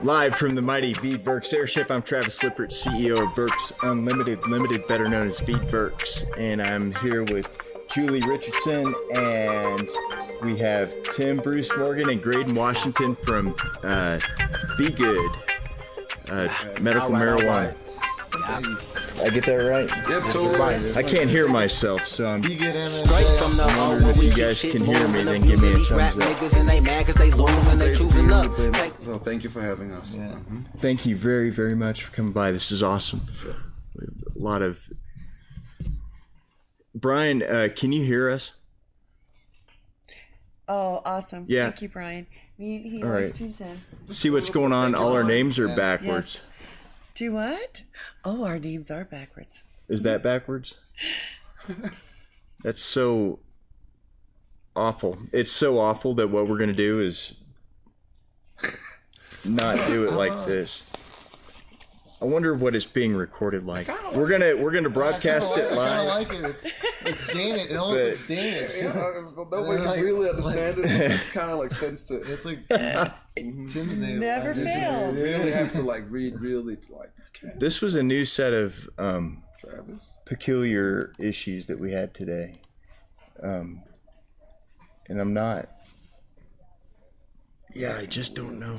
Live from the Mighty Veedverks Airship, I'm Travis Lippert, CEO of Verks Unlimited, Limited, better known as Veedverks, and I'm here with Julie Richardson, and we have Tim, Bruus Morgen, and Graydon, Washington from Be Good, medical marijuana. I get that right? Yep, totally right. I can't hear myself, so I'm Be Good wondering if you guys can hear me, then give me a thumbs up. So thank you for having us. Yeah. Thank you very, very much for coming by. This is awesome. Sure. We have a lot of... Brian, can you hear us? Oh, awesome. Yeah. Thank you, Brian. He All always right. tunes in. See what's going on? All our names are backwards. Yes. Do what? Oh, our names are backwards. Is that backwards? That's so awful. It's so awful that what we're going to do is not do it like this. I wonder what it's being recorded like. We're gonna broadcast it live. I like it. It's Danish. It almost looks Danish. Nobody can really understand it. It's kind of like sense to it. It's like Tim's name. Never fails. You really have to like read really to like. Okay. This was a new set of Travis. peculiar issues that we had today, and I'm not. Yeah, I just don't know.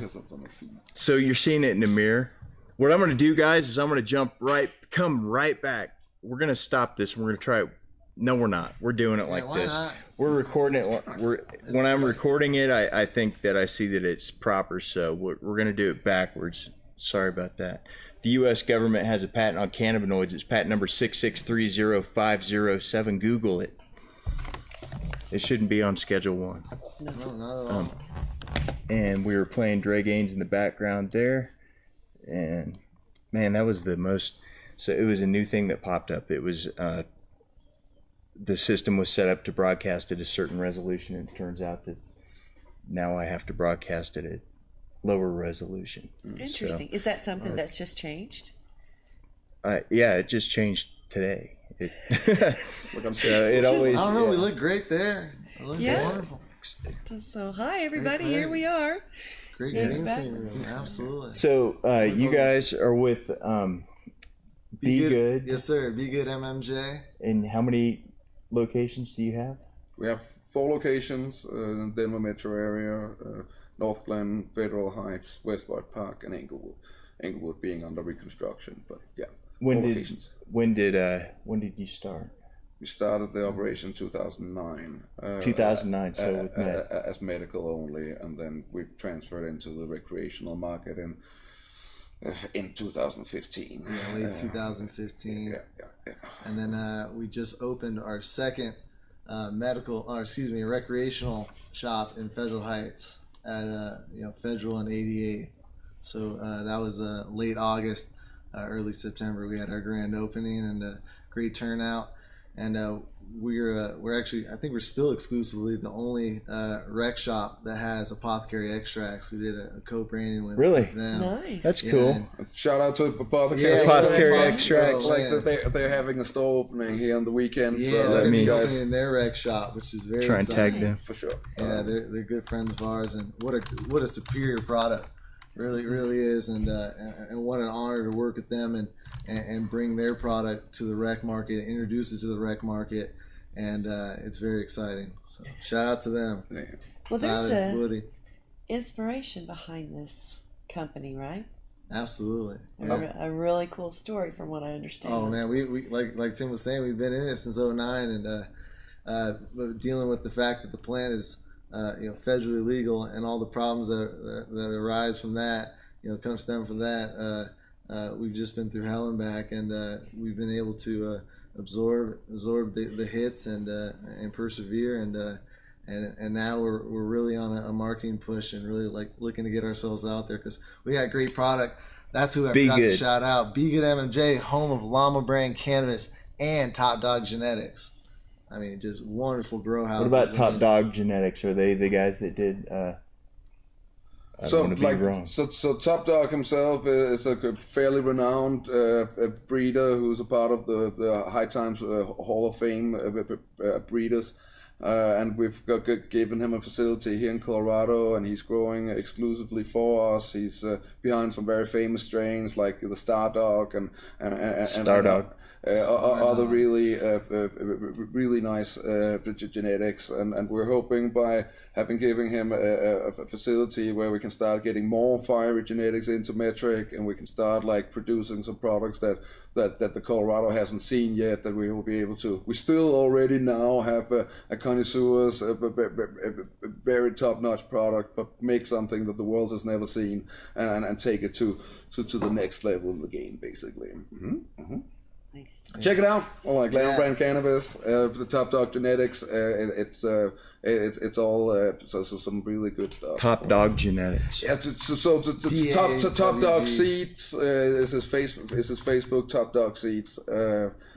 So you're seeing it in the mirror. What I'm going to do, guys, is I'm going to come right back. We're going to stop this, and we're going to try it. No, we're not. We're doing it like this. Not? We're recording it. When I'm recording it, I think that I see that it's proper, so we're going to do it backwards. Sorry about that. The U.S. government has a patent on cannabinoids. It's patent number 6630507. Google it. It shouldn't be on Schedule 1. No, not at all. And we were playing Dre Gaines in the background there. And man, that was the most. So it was a new thing that popped up. It was the system was set up to broadcast at a certain resolution, and it turns out that now I have to broadcast it at lower resolution. Interesting. Is that something that's just changed? Yeah, it just changed today. It, so it I always. don't know. We look great there. It looks wonderful. So, hi, everybody. Great. Here we are. Great Yeah, green back. screen room. Absolutely. So you guys are with Be Good. Yes, sir. Be Good MMJ. And how many locations do you have? We have 4 locations in the Denver metro area: North Glen, Federal Heights, Westwood Park, and Englewood. Englewood being under reconstruction, but yeah. When 4 did locations. when did you start? We started the operation 2009. 2009, so with Matt. As medical only, and then we've transferred into the recreational market in 2015. Yeah, late 2015. Yeah. And then we just opened our second recreational shop in Federal Heights at Federal and 88th. So that was late August, early September. We had our grand opening and a great turnout. And we're actually, I think we're still exclusively the only rec shop that has apothecary extracts. We did a co-branding with them. Nice. That's cool. And Shout out to Apothecary Apothecary Extracts. Extracts. Like they're having a store opening here on the weekend. yeah, so they're that means- opening their rec shop, which is very Try and exciting. tag them. for sure. Yeah, they're good friends of ours, and what a superior product, really is, and what an honor to work with them and bring their product to the rec market, introduce it to the rec market, and it's very exciting. So shout out to them. Yeah. Well, there's Tyler, a Woody, inspiration behind this company, right? absolutely. Yeah. A really cool story, from what I understand. Oh man, we like Tim was saying, we've been in it since '09, and dealing with the fact that the plant is federally legal, and all the problems that arise from that, stem from that. We've just been through hell and back, and we've been able to absorb the hits and persevere, and now we're really on a marketing push and really like looking to get ourselves out there because we got great product. That's who I Be forgot to Good. shout out. Be Good MMJ, home of Llama brand cannabis and Top Dog Genetics. I mean, just wonderful grow houses. What about Top Dog Genetics? Are they the guys that did? I don't want to be wrong. So Top Dog himself is a fairly renowned breeder who's a part of the High Times Hall of Fame breeders. and we've given him a facility here in Colorado, and he's growing exclusively for us. He's behind some very famous strains like the Star Dog and other really nice genetics, and we're hoping by giving him a facility where we can start getting more fiery genetics into metric, and we can start like producing some products that the Colorado hasn't seen yet, that we will be able to. We still already now have a connoisseur's a very top-notch product, but make something that the world has never seen and take it to the next level of the game, basically. Nice. Check it out. Like Land Brand Cannabis, the Top Dog Genetics. It's all so some really good stuff. Top Dog Genetics. Yeah, Top Dog Seeds is his Facebook. Top Dog Seeds.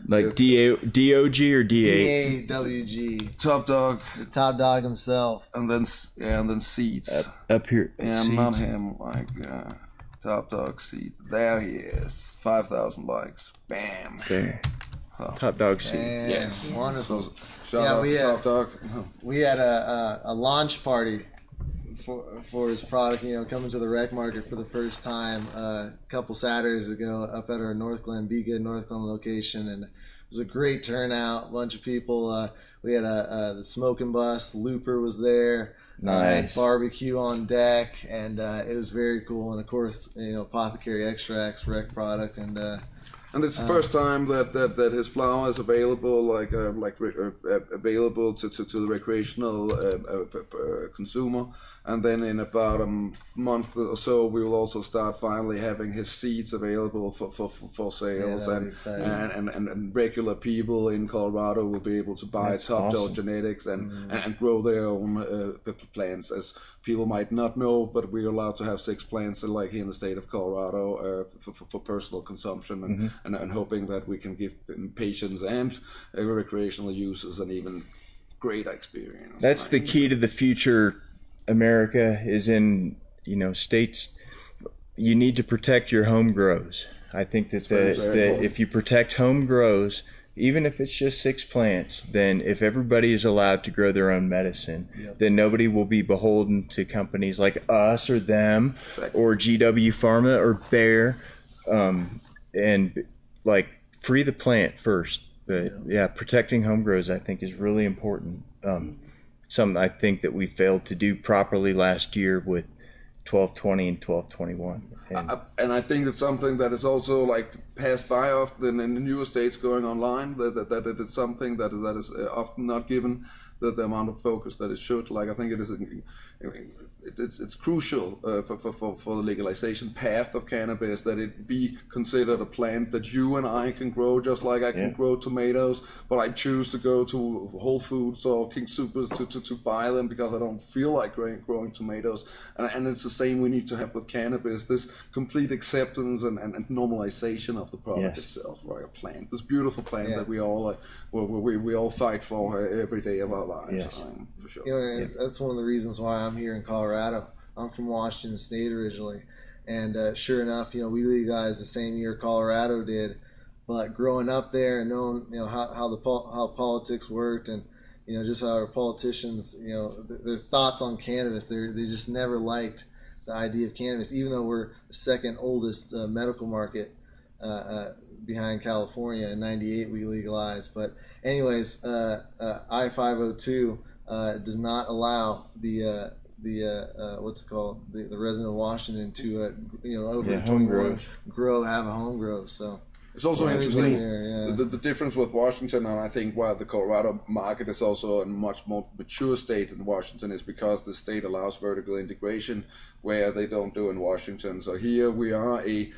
Like DOG or DA? DAWG. Top Dog. The top dog himself. And then Seeds. Up here. And Seeds. not him. Like Top Dog Seeds. There he is. 5,000 likes. Bam. There. Top Dog Seeds. Yes. Wonderful. So, shout out to Top Dog. We had a launch party for his product, coming to the rec market for the first time a couple Saturdays ago up at our North Glen location, and it was a great turnout. A bunch of people. We had the smoking bus. Lippert was there. Nice. Barbecue on deck, and it was very cool. And of course, Apothecary Extracts, rec product, and it's the first time that his flower is available, available to the recreational consumer. And then in about a month or so, we will also start finally having his seeds available for sales, and regular people in Colorado will be able to buy Top Dog Genetics and grow their own plants. As people might not know, but we're allowed to have 6 plants like here in the state of Colorado for personal consumption, and hoping that we can give patients and recreational users an even greater experience. That's the key to the future. America is in, states. You need to protect your home grows. I think that if you protect home grows, even if it's just 6 plants, then if everybody is allowed to grow their own medicine, then nobody will be beholden to companies like us or them or GW Pharma or Bayer, and like free the plant first. But protecting home grows I think is really important. Something I think that we failed to do properly last year with 1220 and 1221. And I think it's something that is also passed by often in the newer states going online, that it's something that is often not given the amount of focus that it should. I think it is. It's crucial for the legalization path of cannabis that it be considered a plant that you and I can grow, just like I can grow tomatoes, but I choose to go to Whole Foods or King Soopers to buy them because I don't feel like growing tomatoes. And it's the same we need to have with cannabis, this complete acceptance and normalization of the product itself, right? A plant, this beautiful plant that we all we all fight for every day of our lives, for sure. That's one of the reasons why I'm here in Colorado. I'm from Washington State originally, and sure enough, we legalized the same year Colorado did. But growing up there and knowing, how politics worked, and just how our politicians, their thoughts on cannabis, they just never liked the idea of cannabis, even though we're the second oldest medical market behind California. In '98 we legalized. But anyways, I-502 does not allow the what's it called, the resident of Washington to over 21 have a home grow. So it's also interesting the difference with Washington, and I think why the Colorado market is also a much more mature state than Washington is because the state allows vertical integration where they don't do in Washington. So here we are a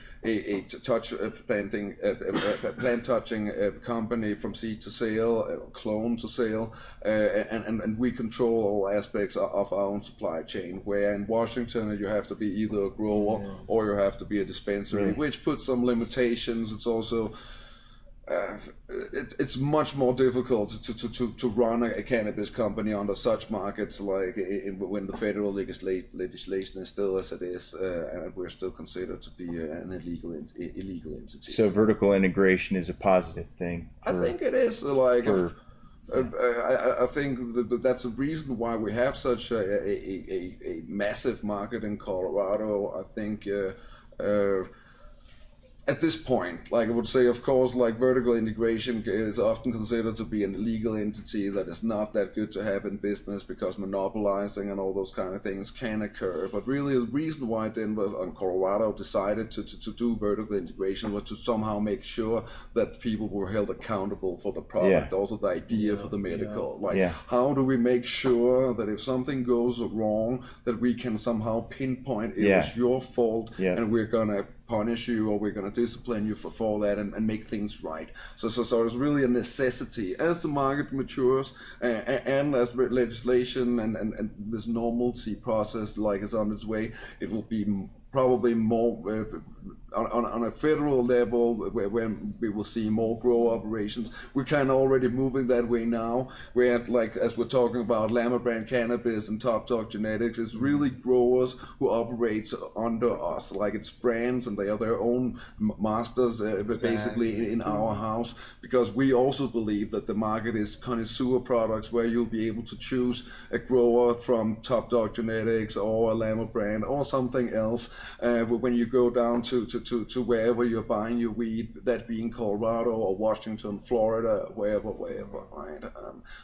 plant touching company from seed to sale, clone to sale, and we control all aspects of our own supply chain. Where in Washington you have to be either a grower or you have to be a dispensary, which puts some limitations. It's also it's much more difficult to run a cannabis company under such markets when the federal legislation is still as it is, and we're still considered to be an illegal entity. So vertical integration is a positive thing. I think it is. I think that's the reason why we have such a massive market in Colorado. I think at this point, like I would say, of course, like vertical integration is often considered to be an illegal entity that is not that good to have in business because monopolizing and all those kind of things can occur. But really the reason why Denver and Colorado decided to do vertical integration was to somehow make sure that people were held accountable for the product, also the idea for the medical. How do we make sure that if something goes wrong, that we can somehow pinpoint it was your fault and we're gonna punish you or we're going to discipline you for that and make things right. So it's really a necessity as the market matures and as legislation and this normalcy process like is on its way. It will be probably more on a federal level where we will see more grow operations. We're kind of already moving that way now. We're at, like, as we're talking about Llama brand cannabis and Top Dog Genetics, it's really growers who operate under us. Like it's brands and they are their own masters basically in our house, because we also believe that the market is connoisseur products where you'll be able to choose a grower from Top Dog Genetics or a Llama brand or something else when you go down to wherever you're buying your weed, that being Colorado or Washington, Florida, wherever, right?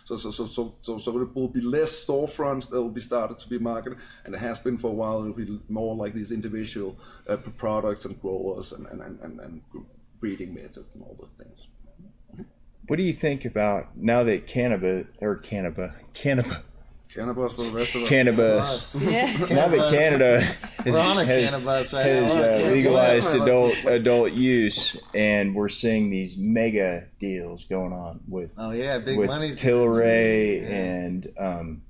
So it will be less storefronts that will be started to be marketed, and it has been for a while. It will be more like these individual products and growers and breeding methods and all those things. What do you think about now that cannabis Cannabis for the rest of us. Cannabis. Now that Canada has right legalized adult use, and we're seeing these mega deals going on with big money's Tilray and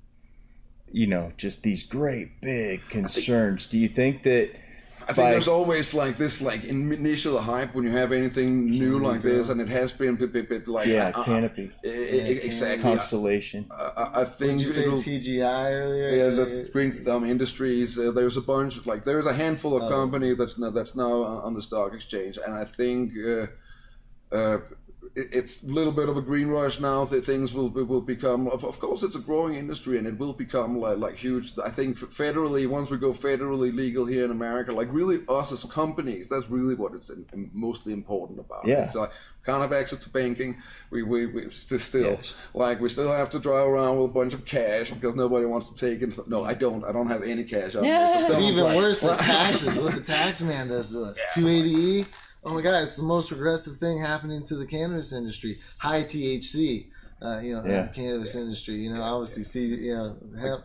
just these great big concerns. Do you think that? I think there's always like this initial hype when you have anything new like this, and it has been a bit like canopy, exactly, Constellation. I think did you say TGI earlier? Yeah, that brings them industries. There's a bunch there's a handful of company that's now on the stock exchange, and I think it's a little bit of a green rush now. That things will become. Of course, it's a growing industry, and it will become like huge. I think federally, once we go federally legal here in America, like really us as companies, that's really what it's mostly important about. Yeah. It's like can't have access to banking. We still we still have to drive around with a bunch of cash because nobody wants to take it. No, I don't have any cash on me. So even worse than taxes. What the tax man does to us. 280E. Oh my God! It's the most regressive thing happening to the cannabis industry. High THC, cannabis industry. Obviously, hemp.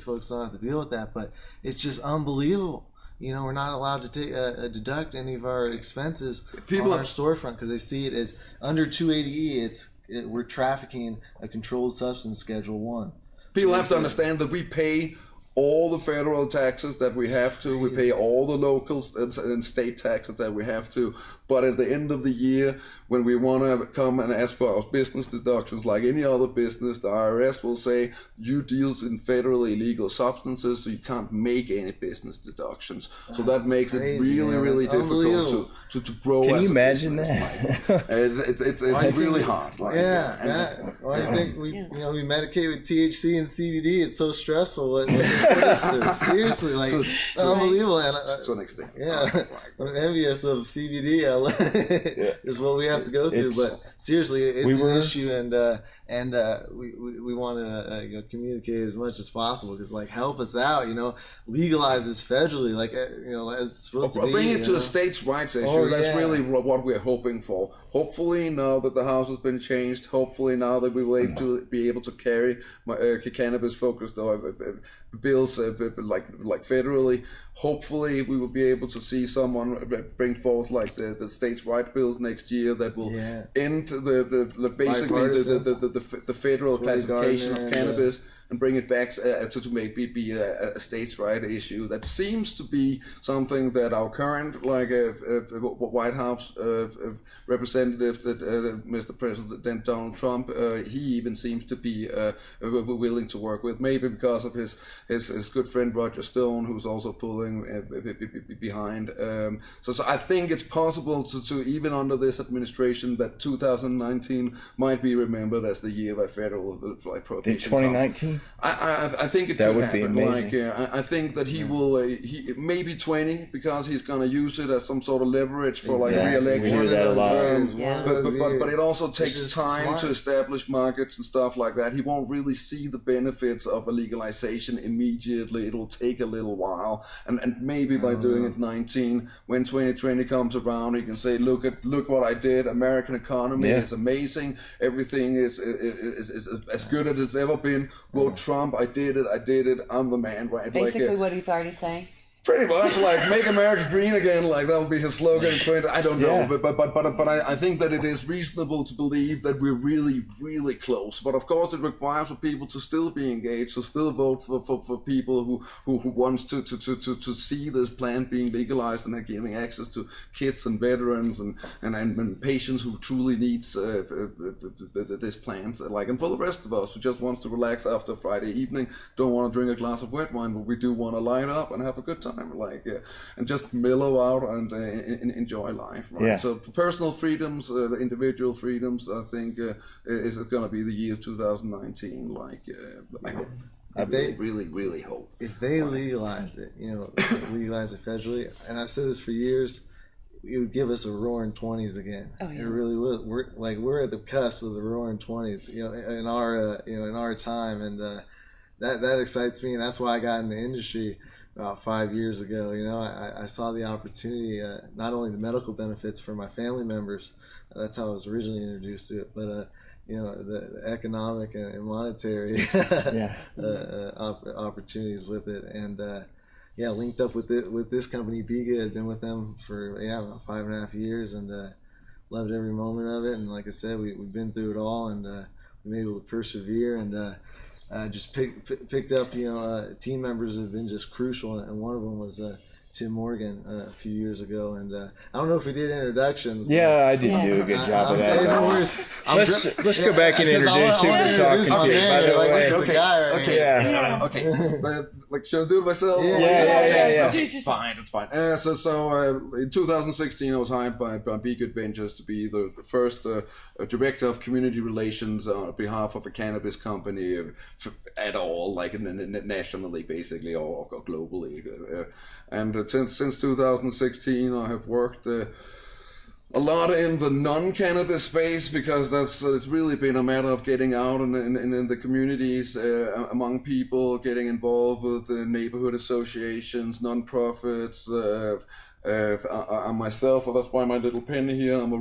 Folks don't have to deal with that, but it's just unbelievable. We're not allowed to take deduct any of our expenses on our storefront because they see it as under 280E. We're trafficking a controlled substance, Schedule 1. People have to understand that we pay all the federal taxes that we have to. We pay all the local and state taxes that we have to. But at the end of the year, when we want to come and ask for our business deductions, like any other business, the IRS will say, you deals in federally illegal substances, so you can't make any business deductions. So that makes it really difficult to grow. Can you imagine that? It's really hard. Why do you think we medicate with THC and CBD? It's so stressful. What seriously, it's unbelievable. To an extent. Yeah, I'm envious of CBD. Is what we have to go through, but seriously, it's an issue, and we want to communicate as much as possible because help us out, legalize this federally, as it's supposed to be. Bring it to the states' rights issue. That's really what we're hoping for. Hopefully, now that the House has been changed, hopefully now that we will be able to carry cannabis-focused bills like federally. Hopefully, we will be able to see someone bring forth the states' right bills next year that will end the federal classification of cannabis and bring it back to maybe be a states' right issue. That seems to be something that our current White House representative, that Mr. President Donald Trump, he even seems to be willing to work with, maybe because of his good friend Roger Stone, who's also pulling behind. So I think it's possible to even under this administration that 2019 might be remembered as the year by federal prohibition. 2019? I think it that could would happen. be amazing. I think that he will. He maybe 20 because he's going to use it as some sort of leverage for re-election. We hear that a lot. But it also takes time to establish markets and stuff like that. He won't really see the benefits of a legalization immediately. It'll take a little while, and maybe by doing it 19, when 2020 comes around, he can say, look what I did. American economy is amazing. Everything is as good as it's ever been. Vote Trump. I did it. I'm the man, right? Basically, what he's already saying. Pretty much, make America green again, that will be his slogan in 20. I don't know, but I think that it is reasonable to believe that we're really, really close. But of course, it requires for people to still be engaged, to still vote for people who wants to see this plan being legalized and giving access to kids and veterans and patients who truly needs this plan. And for the rest of us who just wants to relax after Friday evening, don't want to drink a glass of wet wine, but we do want to light up and have a good time. And just mellow out and enjoy life, right? Yeah. So personal freedoms, the individual freedoms, I think is going to be the year of 2019. I hope. I really hope. If they legalize it, legalize it federally, and I've said this for years, it would give us a roaring 20s again. Oh, yeah. It really would. We're at the cusp of the roaring 20s, in our time, and that excites me, and that's why I got in the industry. About 5 years ago, I saw the opportunity, not only the medical benefits for my family members, that's how I was originally introduced to it, but the economic and monetary opportunities with it, and linked up with this company, Biga. Had been with them for about 5.5 years, and loved every moment of it. And like I said, we've been through it all, and we've been able to persevere, and just picked up, team members that have been just crucial, and one of them was Tim Morgan a few years ago, and I don't know if we did introductions. Yeah, I didn't do a good job of that. Let's go back and introduce who we're talking to. By the way, okay. So, should I do it myself? Yeah. Fine, that's fine. So in 2016, I was hired by Be Good Ventures to be the first director of community relations on behalf of a cannabis company at all, nationally, basically, or globally. And since 2016, I have worked a lot in the non-cannabis space, because it's really been a matter of getting out in the communities, among people, getting involved with the neighborhood associations, non-profits. I myself, that's why my little pen here, I'm a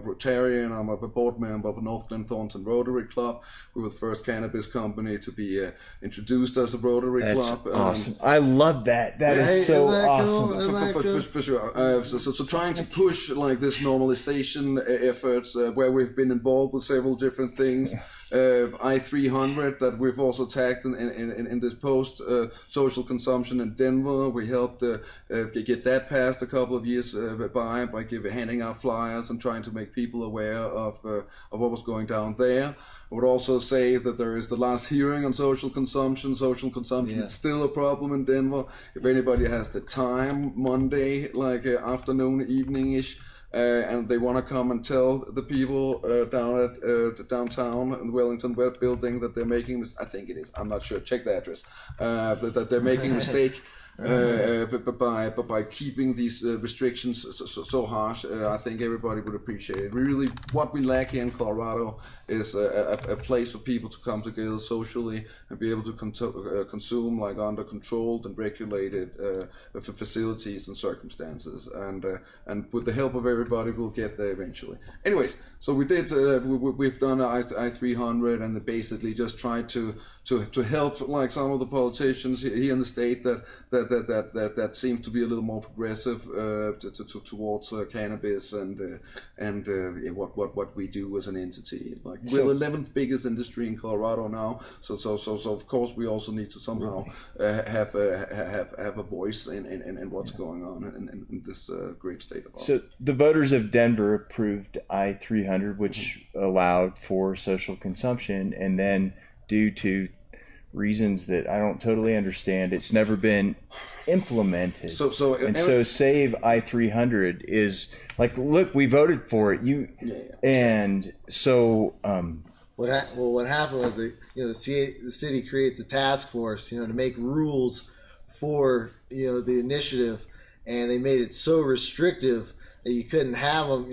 Rotarian. I'm a board member of North Glen Thornton Rotary Club. We were the first cannabis company to be introduced as a Rotary Club. That's awesome. I love that. That is so awesome. For sure. So trying to push this normalization efforts, where we've been involved with several different things. I-300 that we've also tagged in this post, social consumption in Denver. We helped get that passed a couple of years by handing out flyers and trying to make people aware of what was going down there. I would also say that there is the last hearing on social consumption. Social consumption is still a problem in Denver. If anybody has the time, Monday, afternoon, evening-ish, and they want to come and tell the people down at the downtown in the Wellington Web building that they're making, I think it is, I'm not sure, check the address, that they're making a mistake. But by keeping these restrictions so harsh, I think everybody would appreciate it. Really, what we lack here in Colorado is a place for people to come together socially and be able to consume under controlled and regulated facilities and circumstances. And with the help of everybody, we'll get there eventually. Anyways, so we've done I-300 and basically just tried to help some of the politicians here in the state that that seems to be a little more progressive towards cannabis and what we do as an entity. Like we're the 11th biggest industry in Colorado now, so of course we also need to somehow have a voice in what's going on in this great state of ours. So the voters of Denver approved I-300, which allowed for social consumption, and then due to reasons that I don't totally understand, it's never been implemented. So Save I-300 is like, look, we voted for it. And so what happened was that the city creates a task force to make rules for the initiative, and they made it so restrictive that you couldn't have them.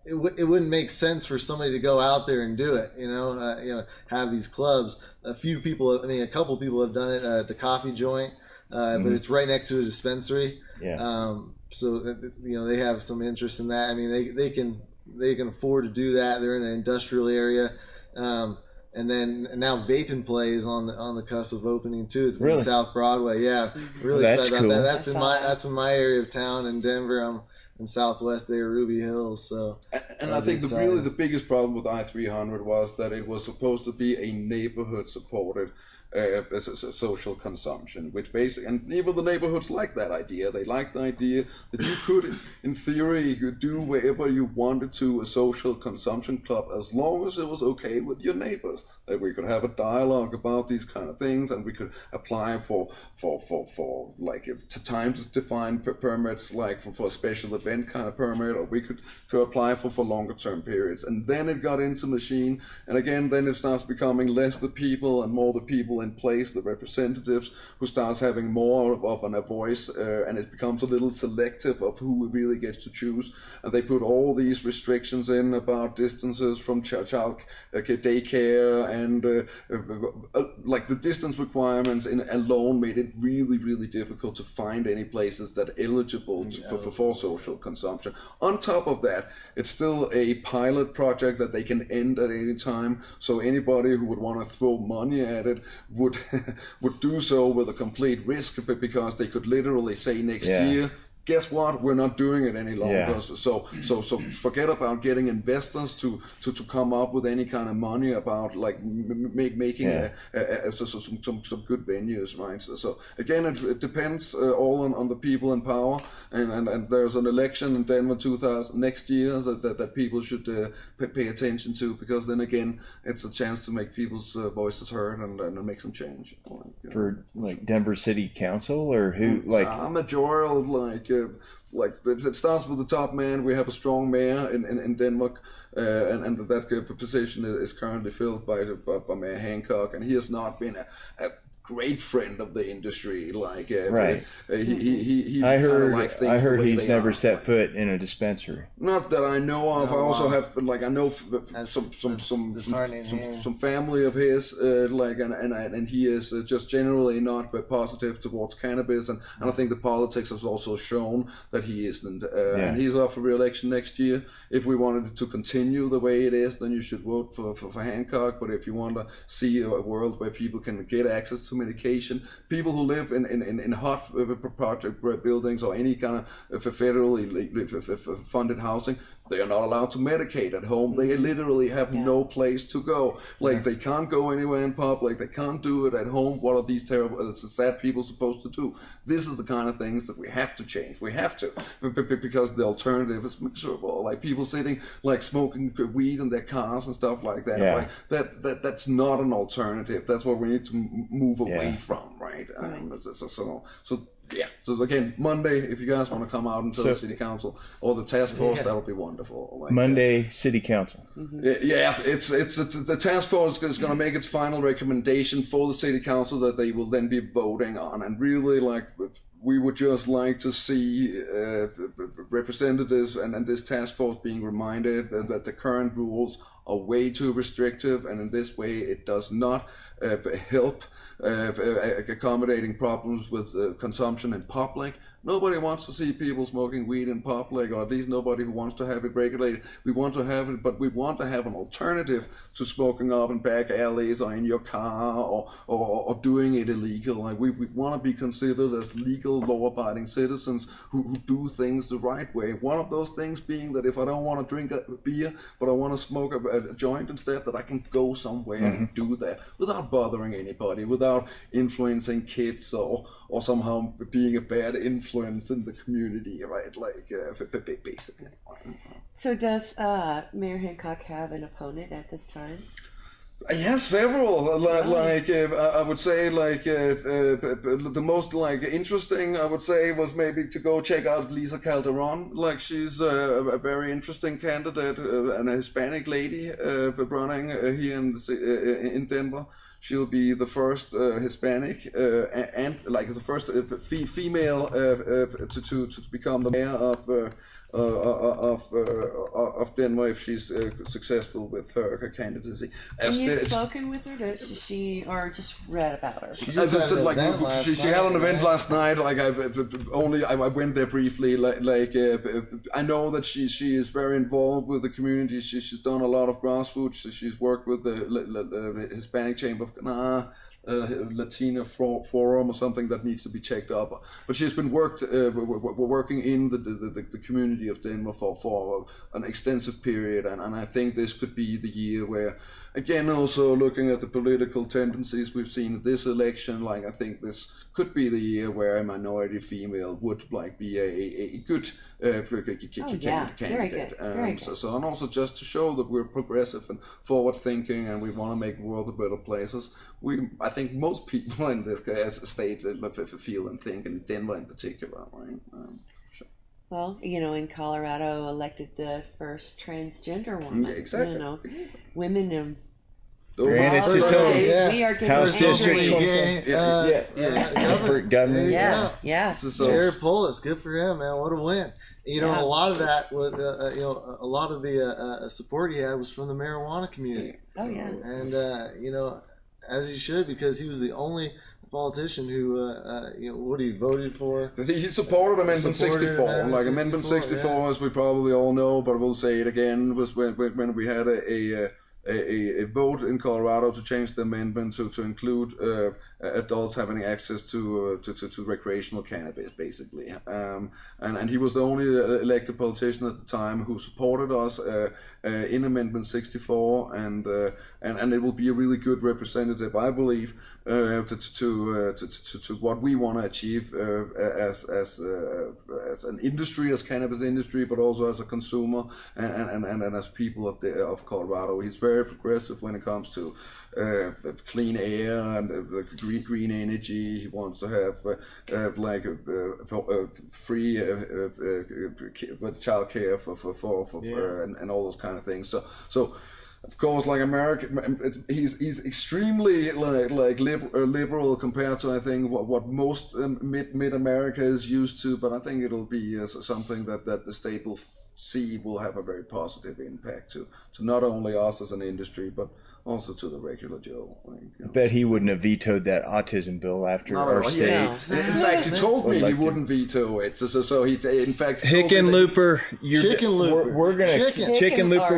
It wouldn't make sense for somebody to go out there and do it. Have these clubs. A couple people have done it at the coffee joint, but it's right next to a dispensary. So they have some interest in that. I mean, they can afford to do that. They're in an industrial area. And now Vape and Play is on the cusp of opening too. It's going to South Broadway. Yeah, really excited about that. That's in my area of town in Denver. I'm in Southwest there, Ruby Hills. So, and I think the biggest problem with I-300 was that it was supposed to be a neighborhood supported social consumption, which basically, and even the neighborhoods like that idea. They like the idea that you could, in theory, do wherever you wanted to a social consumption club, as long as it was okay with your neighbors. That we could have a dialogue about these kind of things, and we could apply for like times defined permits, like for a special event kind of permit, or we could apply for longer term periods. And then it got into machine, and again, then it starts becoming less the people and more the people in place, the representatives, who starts having more of a voice, and it becomes a little selective of who really gets to choose. And they put all these restrictions in about distances from child daycare, and like the distance requirements alone made it really, really difficult to find any places that are eligible for social consumption. On top of that, it's still a pilot project that they can end at any time, so anybody who would want to throw money at it would do so with a complete risk, because they could literally say next year, guess what? We're not doing it any longer. Yeah. So forget about getting investors to come up with any kind of money about like making some good venues, right? So again, it depends all on the people in power, and there's an election in Denver next year that people should pay attention to, because then again, it's a chance to make people's voices heard and make some change. For Denver City Council, or who mayoral, it starts with the top man. We have a strong mayor in Denmark, and that position is currently filled by Mayor Hancock, and he has not been a great friend of the industry. Right. I heard he's never set foot in a dispensary. Not that I know of. I also have I know some family of his, and he is just generally not positive towards cannabis, and I think the politics has also shown that he isn't. And he's up for re-election next year. If we wanted it to continue the way it is, then you should vote for Hancock. But if you want to see a world where people can get access to medication, people who live in hot project buildings or any kind of federally funded housing, they are not allowed to medicate at home. They literally have no place to go. They can't go anywhere in public. They can't do it at home. What are these terrible, sad people supposed to do? This is the kind of things that we have to change. We have to, because the alternative is miserable. Like people sitting, smoking weed in their cars and stuff like that. Yeah. That's not an alternative. That's what we need to move away from, right? So again, Monday, if you guys want to come out and tell the city council or the task force, that'll be wonderful. Monday, city council. It's the task force is going to make its final recommendation for the city council that they will then be voting on. And really, we would just like to see representatives and this task force being reminded that the current rules are way too restrictive, and in this way, it does not help accommodating problems with consumption in public, Nobody wants to see people smoking weed in public, or at least nobody who wants to have it regulated. We want to have it, but we want to have an alternative to smoking up in back alleys or in your car, or doing it illegal. Like we want to be considered as legal, law-abiding citizens who do things the right way. One of those things being that if I don't want to drink a beer, but I want to smoke a joint instead, that I can go somewhere and do that without bothering anybody, without influencing kids or somehow being a bad influence in the community, right? Like basically. So does Mayor Hancock have an opponent at this time? Yes, several. I would say, the most interesting, I would say, was maybe to go check out Lisa Calderon. Like she's a very interesting candidate, and a Hispanic lady running here in Denver. She'll be the first Hispanic and like the first female to become the mayor of Denver if she's successful with her candidacy. Have you spoken with her? Does she, or just read about her? She had an event last night. Like I went there briefly. I know that she is very involved with the community. She's done a lot of grassroots. She's worked with the Hispanic Chamber of Latina forum or something that needs to be checked up. But she's been working in the community of Denver for an extensive period, and I think this could be the year where, again, also looking at the political tendencies we've seen in this election, like I think this could be the year where a minority female would be a good candidate. Very good. So and also just to show that we're progressive and forward thinking, and we want to make the world a better place. I think most people in this state feel and think, in Denver in particular, right? Sure. Well, in Colorado elected the first transgender woman. Yeah, exactly. Women in Granted to some we are getting House District governor. Yeah. So, Jared Polis, good for him, man. What a win. A lot of that was, a lot of the support he had was from the marijuana community. Oh, yeah. And, as he should, because he was the only politician who, what he voted for. He supported Amendment 64. Amendment 64, as we probably all know, but we'll say it again, was when we had a vote in Colorado to change the amendment to include adults having access to recreational cannabis, basically. And he was the only elected politician at the time who supported us in Amendment 64, and it will be a really good representative, I believe, to what we want to achieve as an industry, as cannabis industry, but also as a consumer and as people of Colorado. He's very progressive when it comes to clean air and green energy. He wants to have free child care for and all those kind of things. So of course, America, he's extremely liberal compared to, I think, what most mid America is used to. But I think it'll be something that the state will see will have a very positive impact to not only us as an industry, but also to the regular Joe. I bet he wouldn't have vetoed that autism bill after our state. In fact, he told me he wouldn't veto it. So he, in fact, Hickenlooper,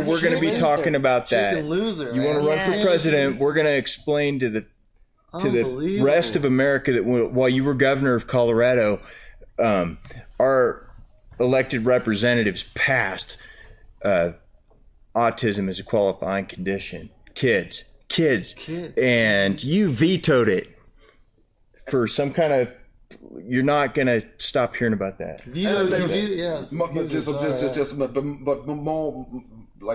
we're gonna be talking about that. Chicken loser. You want to run for president? We're gonna explain to the rest of America that while you were governor of Colorado, our elected representatives passed autism as a qualifying condition. Kids, and you vetoed it for some kind of. You're not gonna stop hearing about that. But more.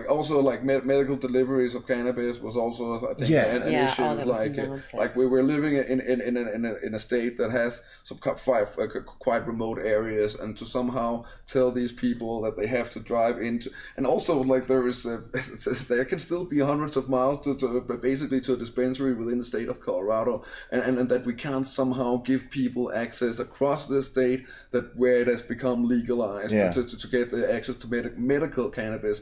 Also medical deliveries of cannabis was also, I think, an issue. We were living in a state that has some quite remote areas, and to somehow tell these people that they have to drive into, and also there can still be hundreds of miles to basically to a dispensary within the state of Colorado, and that we can't somehow give people access across the state where it has become legalized to get the access to medical cannabis.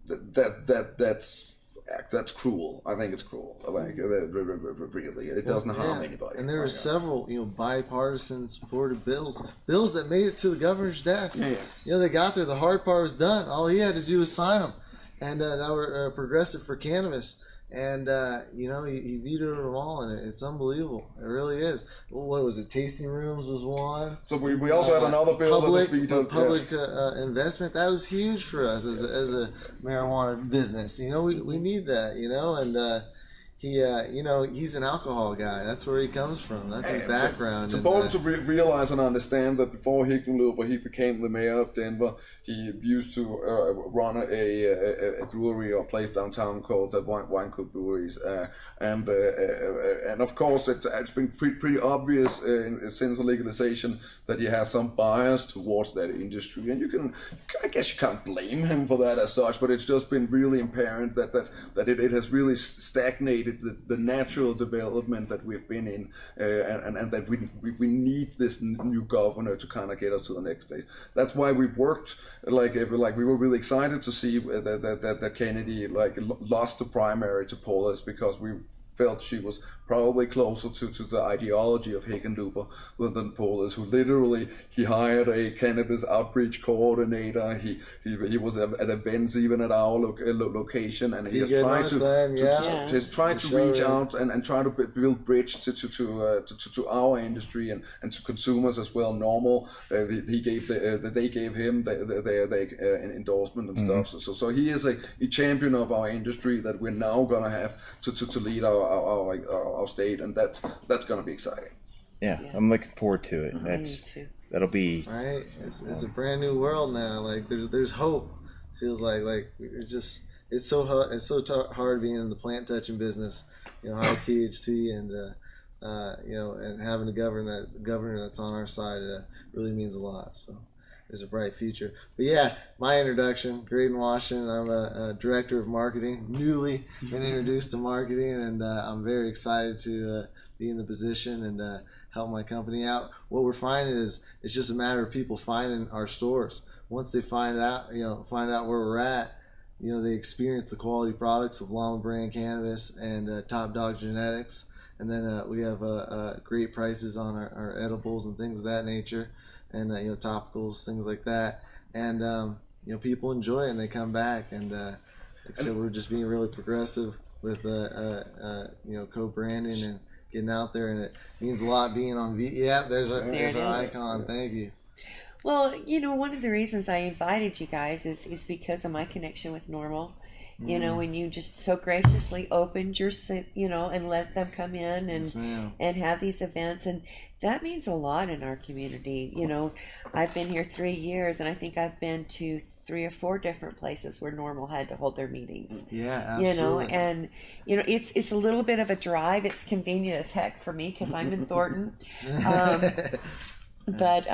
That's act. That's cruel. I think it's cruel. Like really, it doesn't harm anybody. And there were several, bipartisan supported bills that made it to the governor's desk. Yeah. They got there. The hard part was done. All he had to do was sign them, and that were progressive for cannabis. And he vetoed them all, and it's unbelievable. It really is. What was it? Tasting rooms was one. So we also had another bill that was vetoed. Public investment, that was huge for us as a marijuana business. We need that. And he's an alcohol guy. That's where he comes from. That's his background. It's important to realize and understand that before Hickenlooper, he became the mayor of Denver. He used to run a brewery or place downtown called the Wine Cook Breweries, and of course it's been pretty obvious since the legalization that he has some bias towards that industry, and I guess you can't blame him for that as such, but it's just been really apparent that it has really stagnated the natural development that we've been in, and that we need this new governor to kind of get us to the next stage. That's why we worked like we were really excited to see that Kennedy lost the primary to Polis, because we felt she was probably closer to the ideology of Hickenlooper than Polis, who literally, he hired a cannabis outreach coordinator. He was at events even at our location, and he has tried to reach out and try to build bridge to our industry and to consumers as well. Normal, they gave him their endorsement and stuff. So he is a champion of our industry that we're now gonna have to lead our state, and that's going to be exciting. Yeah, I'm looking forward to it. That'll be right. It's a brand new world now. Like there's hope. Feels like it's so hard being in the plant touching business. High THC and and having a governor that's on our side really means a lot. So there's a bright future. But yeah, my introduction, Graydon Washington. I'm a director of marketing, newly been introduced to marketing, and I'm very excited to be in the position and help my company out. What we're finding is it's just a matter of people finding our stores. Once they find out where we're at, they experience the quality products of Llama brand cannabis and Top Dog Genetics, and then we have great prices on our edibles and things of that nature. And topicals, things like that, and people enjoy it and they come back. And like I said, we're just being really progressive with co-branding and getting out there, and it means a lot being on there's our icon. Thank you. Well, one of the reasons I invited you guys is because of my connection with Normal. When you just so graciously opened your, and let them come in and have these events, and that means a lot in our community. I've been here 3 years, and I think I've been to 3 or 4 different places where Normal had to hold their meetings. Yeah, absolutely. And it's a little bit of a drive. It's convenient as heck for me because I'm in Thornton. But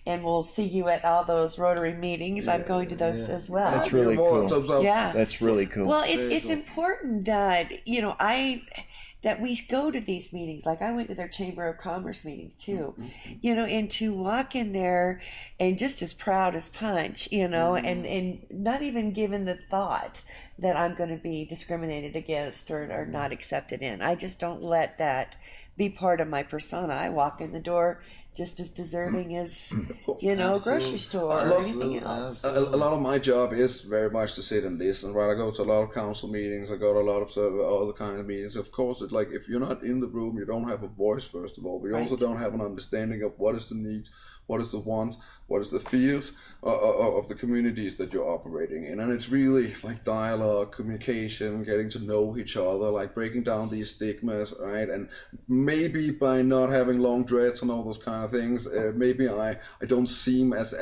and we'll see you at all those Rotary meetings. I'm going to those as well. That's really cool. Yeah, that's really cool. Well, it's important that that we go to these meetings. Like I went to their Chamber of Commerce meeting too, and to walk in there and just as proud as punch, and not even given the thought that I'm going to be discriminated against or not accepted in. I just don't let that be part of my persona. I walk in the door just as deserving as a grocery store or anything else. A lot of my job is very much to sit and listen. Right, I go to a lot of council meetings. I go to a lot of other kind of meetings. Of course, it's like if you're not in the room, you don't have a voice. First of all, we also don't have an understanding of what is the needs, what is the wants, what is the fears of the communities that you're operating in. And it's really like dialogue, communication, getting to know each other, like breaking down these stigmas, right? And maybe by not having long dreads and all those kind of things, maybe I don't seem as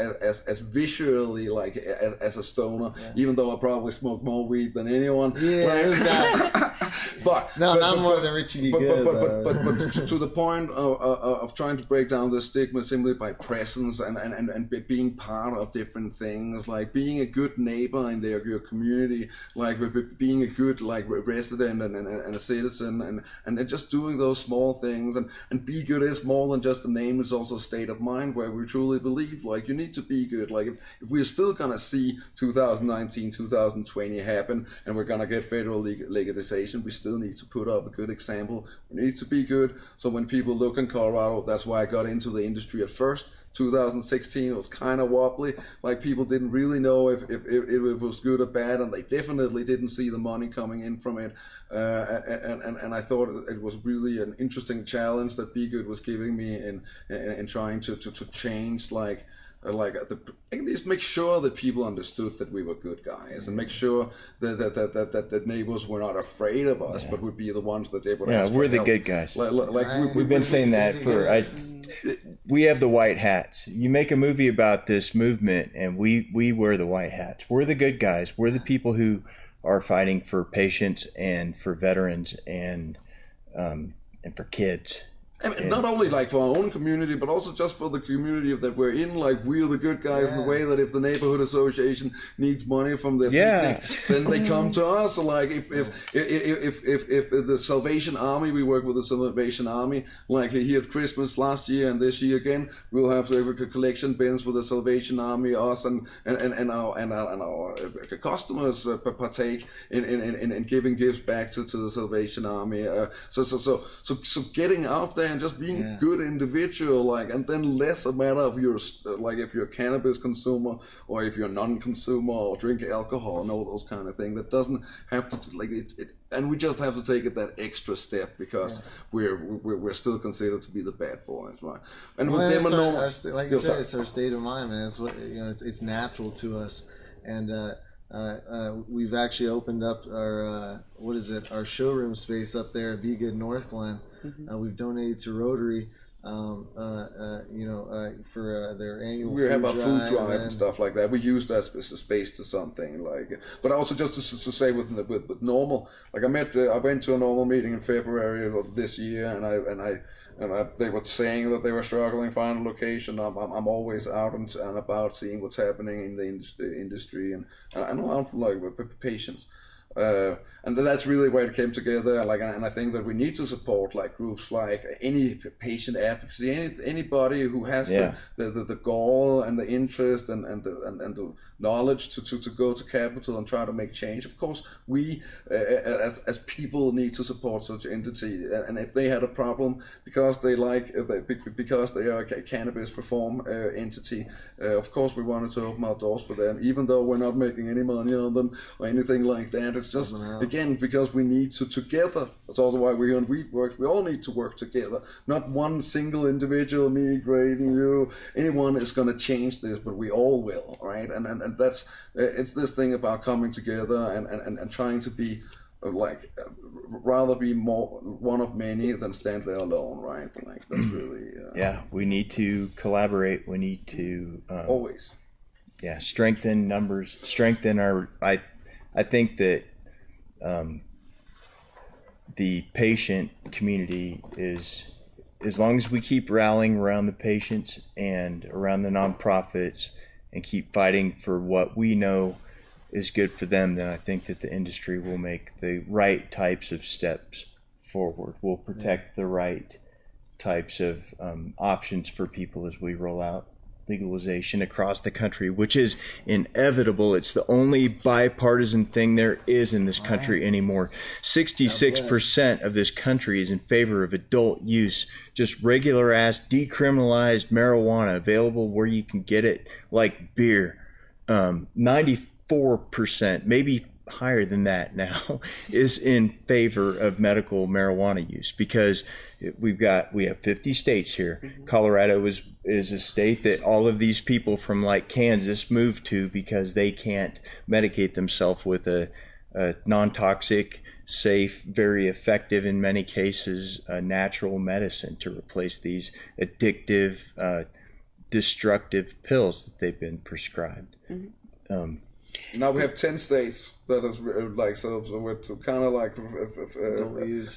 visually like as a stoner, even though I probably smoke more weed than anyone. Yeah, but not more than Richie be good. But to the point of trying to break down the stigma simply by presence and being part of different things, like being a good neighbor in your community, like being a good like resident and a citizen, and just doing those small things, and be good is more than just a name. It's also a state of mind where we truly believe like you need to be good. Like if we're still gonna see 2019, 2020 happen, and we're gonna get federal legalization, we still need to put up a good example. We need to be good. So when people look in Colorado, that's why I got into the industry at first. 2016 was kind of wobbly. Like people didn't really know if it was good or bad, and they definitely didn't see the money coming in from it. And I thought it was really an interesting challenge that Be Good was giving me in trying to change at least make sure that people understood that we were good guys, and make sure that neighbors were not afraid of us, but would be the ones that they would ask we're for the help. good guys. We've been saying that we have the white hats. You make a movie about this movement, and we wear the white hats. We're the good guys. We're the people who are fighting for patients and for veterans and for kids. And not only like for our own community, but also just for the community that we're in. Like we're the good guys in the way that if the neighborhood association needs money from their picnic, then they come to us. Like if the Salvation Army, we work with the Salvation Army. Like here at Christmas last year and this year again, we'll have the collection bins for the Salvation Army. Us and our customers partake in giving gifts back to the Salvation Army. So getting out there and just being a good individual, like, and then less a matter of your, like, if you're a cannabis consumer or if you're a non-consumer or drink alcohol and all those kind of things. That doesn't have to, like, and we just have to take it that extra step because we're still considered to be the bad boys, right? And with them like you said, it's our state of mind, man. It's what it's natural to us, and we've actually opened up our our showroom space up there at Be Good North Glen. We've donated to Rotary, for their annual food drive and stuff like that. We use that as a space to something like. But also just to say with normal, like I went to a normal meeting in February of this year, and they were saying that they were struggling finding a location. I'm always out and about seeing what's happening in the industry and around like with patients. And that's really where it came together. Like, and I think that we need to support like groups like any patient advocacy, anybody who has the goal and the interest and the knowledge to go to Capitol and try to make change. Of course, we as people need to support such entity. And if they had a problem because they are a cannabis reform entity, of course we wanted to open our doors for them, even though we're not making any money on them or anything like that. It's just again because we need to together. That's also why we're here on Veedverks. We all need to work together. Not one single individual, me, Graydon, you. Anyone is going to change this, but we all will, right? And that's it's this thing about coming together and trying to be rather be more one of many than stand there alone, right? Like that's really we need to collaborate. We need to always strengthen numbers, strengthen our. I think that the patient community is, as long as we keep rallying around the patients and around the nonprofits and keep fighting for what we know is good for them, then I think that the industry will make the right types of steps forward. We'll protect the right types of options for people as we roll out legalization across the country, which is inevitable. It's the only bipartisan thing there is in this country anymore. 66% of this country is in favor of adult use, just regular ass decriminalized marijuana available where you can get it like beer. 94%, maybe higher than that now, is in favor of medical marijuana use because we have 50 states here. Colorado is a state that all of these people from like Kansas moved to because they can't medicate themselves with a non-toxic, safe, very effective in many cases, natural medicine to replace these addictive, destructive pills that they've been prescribed. Now we have 10 states that is like so we're kind of like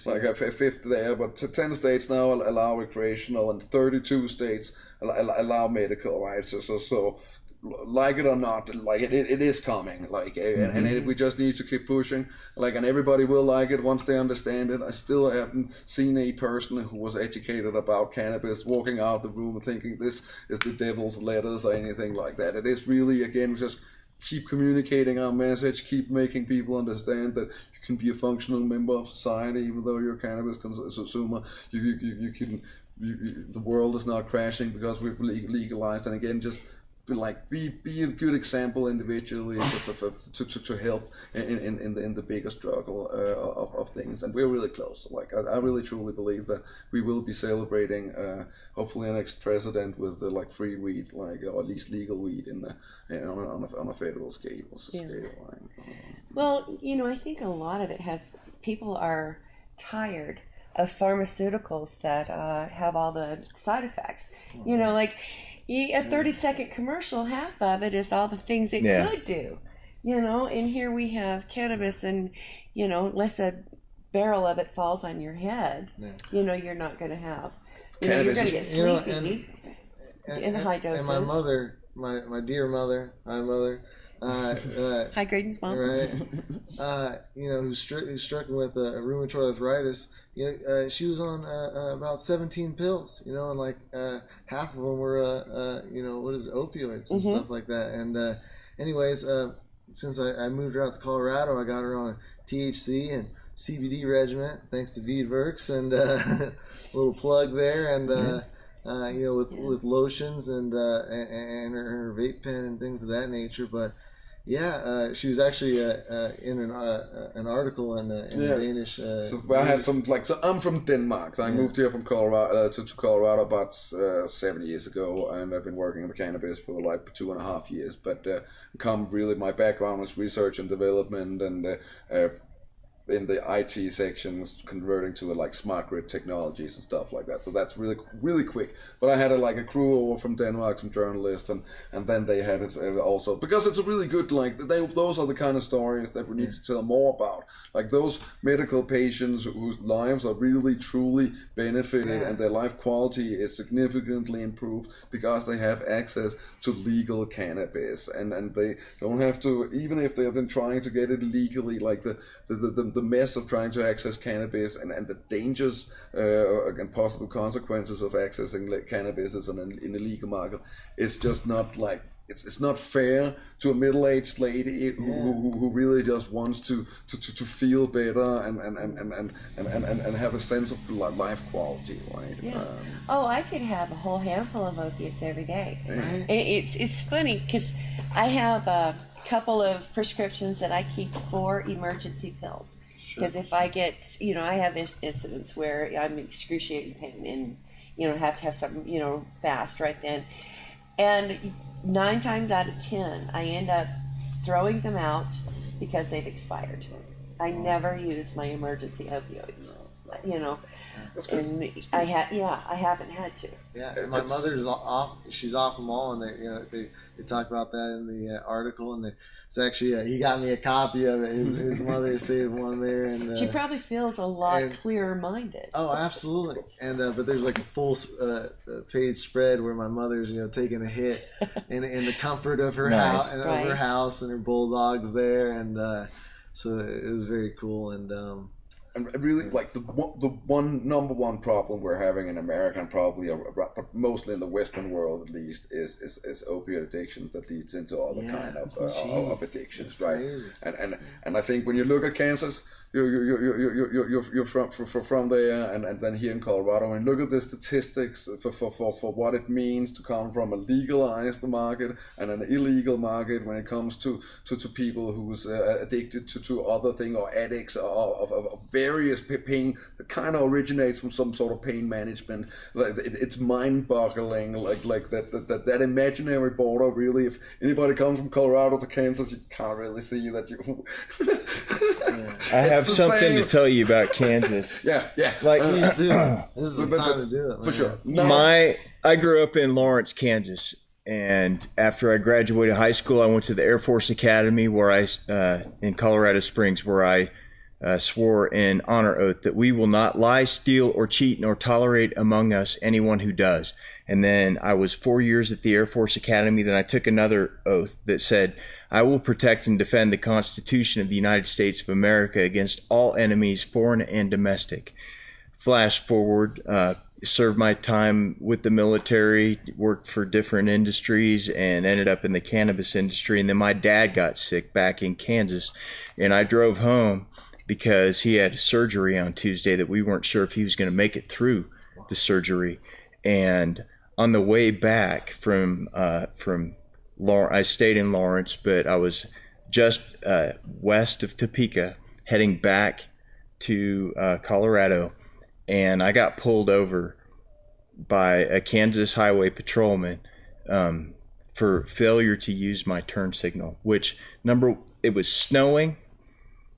like a fifth there, but 10 states now allow recreational and 32 states allow medical, right? So like it or not, like it is coming, like, and we just need to keep pushing, like, and everybody will like it once they understand it. I still haven't seen a person who was educated about cannabis walking out the room thinking this is the devil's letters or anything like that. It is really, again, just keep communicating our message, keep making people understand that you can be a functional member of society even though you're a cannabis consumer. You can, the world is not crashing because we've legalized, and again, just be a good example individually to help in the bigger struggle of things. And we're really close. Like I really truly believe that we will be celebrating hopefully our next president with like free weed, like, or at least legal weed on a federal scale. Well, I think a lot of it people are tired of pharmaceuticals that have all the side effects. Like a 30-second commercial, half of it is all the things it could do. And here we have cannabis, and unless a barrel of it falls on your head, you're not going to have. You're going to get sleepy in high doses. And my mother, my dear mother, hi, Graydon's mom, right? Who's struggling with rheumatoid arthritis. She was on about 17 pills. And like half of them were opioids and stuff like that. And anyways, since I moved her out to Colorado, I got her on a THC and CBD regimen, thanks to Veedverks, and a little plug there, and with lotions and her vape pen and things of that nature. But she was actually in an article in a Danish. So I had so I'm from Denmark. So I moved here from Colorado to Colorado about 7 years ago, and I've been working with cannabis for like 2.5 years. But my background is research and development, and in the IT sections, converting to like smart grid technologies and stuff like that. So that's really, really quick. But I had a crew over from Denmark, some journalists, and then they had it also, because it's a really good, like, those are the kind of stories that we need to tell more about. Like those medical patients whose lives are really, truly benefited, and their life quality is significantly improved because they have access to legal cannabis, and they don't have to, even if they've been trying to get it legally, like the mess of trying to access cannabis and the dangers and possible consequences of accessing cannabis as an illegal market is just not like, it's not fair to a middle-aged lady who really just wants to feel better and have a sense of life quality, right? I could have a whole handful of opiates every day. And it's funny because I have a couple of prescriptions that I keep for emergency pills. Because if I get, I have incidents where I'm in excruciating pain and, have to have something, fast right then. And 9 times out of 10, I end up throwing them out because they've expired. I never use my emergency opioids, and I haven't had to. Yeah, and my mother's off. She's off them all, and they talk about that in the article, and it's actually he got me a copy of it. His mother saved one there, and she probably feels a lot clearer minded. Oh, absolutely. And but there's like a full page spread where my mother's taking a hit in the comfort of her house and of her house and her bulldogs there, and so it was very cool. And really, like the number one problem we're having in America, and probably mostly in the Western world at least, is opioid addiction that leads into all the kind of addictions, right? Crazy. And I think when you look at Kansas, you're from there, and then here in Colorado, and look at the statistics for what it means to come from a legalized market and an illegal market when it comes to people who's addicted to other thing, or addicts of various pain that kind of originates from some sort of pain management. Like it's mind-boggling, like that imaginary border. Really, if anybody comes from Colorado to Kansas, you can't really see that you. I have something to tell you about Kansas. Yeah. Like this is the time to do it. For sure. I grew up in Lawrence, Kansas, And after I graduated high school, I went to the Air Force Academy in Colorado Springs, where I swore an honor oath that we will not lie, steal, or cheat, nor tolerate among us anyone who does. And then I was 4 years at the Air Force Academy. Then I took another oath that said, I will protect and defend the Constitution of the United States of America against all enemies, foreign and domestic. Flash forward, served my time with the military, worked for different industries, and ended up in the cannabis industry. And then my dad got sick back in Kansas, and I drove home because he had surgery on Tuesday that we weren't sure if he was going to make it through the surgery. And on the way back from Lawrence, I stayed in Lawrence, but I was just west of Topeka, heading back to Colorado, and I got pulled over by a Kansas highway patrolman for failure to use my turn signal. It was snowing.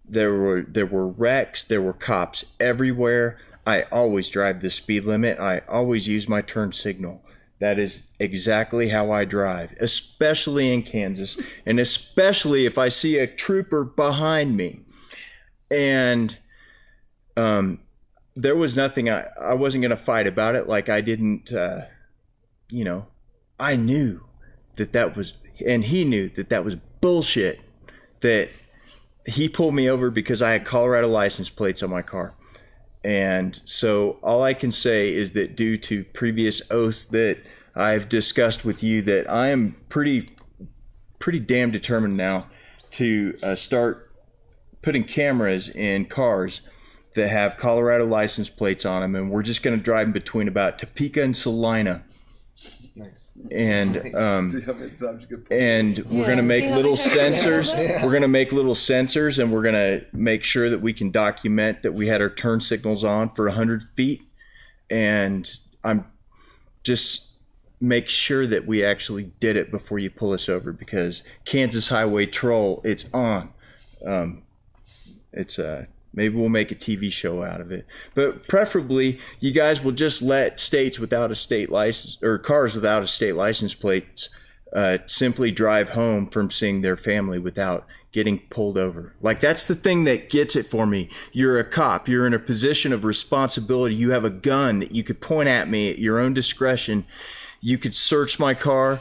There were wrecks. There were cops everywhere. I always drive the speed limit. I always use my turn signal. That is exactly how I drive, especially in Kansas, and especially if I see a trooper behind me. And there was nothing I wasn't going to fight about it. Like I didn't, I knew that was, and he knew that was bullshit, that he pulled me over because I had Colorado license plates on my car. And so all I can say is that due to previous oaths that I've discussed with you, that I am pretty damn determined now to start putting cameras in cars that have Colorado license plates on them, and we're just going to drive between about Topeka and Salina. Nice. And Nice. we're going to make little sensors. We're going to make little sensors, and we're going to make sure that we can document that we had our turn signals on for 100 feet. And I'm just make sure that we actually did it before you pull us over, because Kansas Highway Troll, it's on. Maybe we'll make a TV show out of it. But preferably, you guys will just let states without a state license, or cars without a state license plates, simply drive home from seeing their family without getting pulled over. Like, that's the thing that gets it for me. You're a cop. You're in a position of responsibility. You have a gun that you could point at me at your own discretion. You could search my car.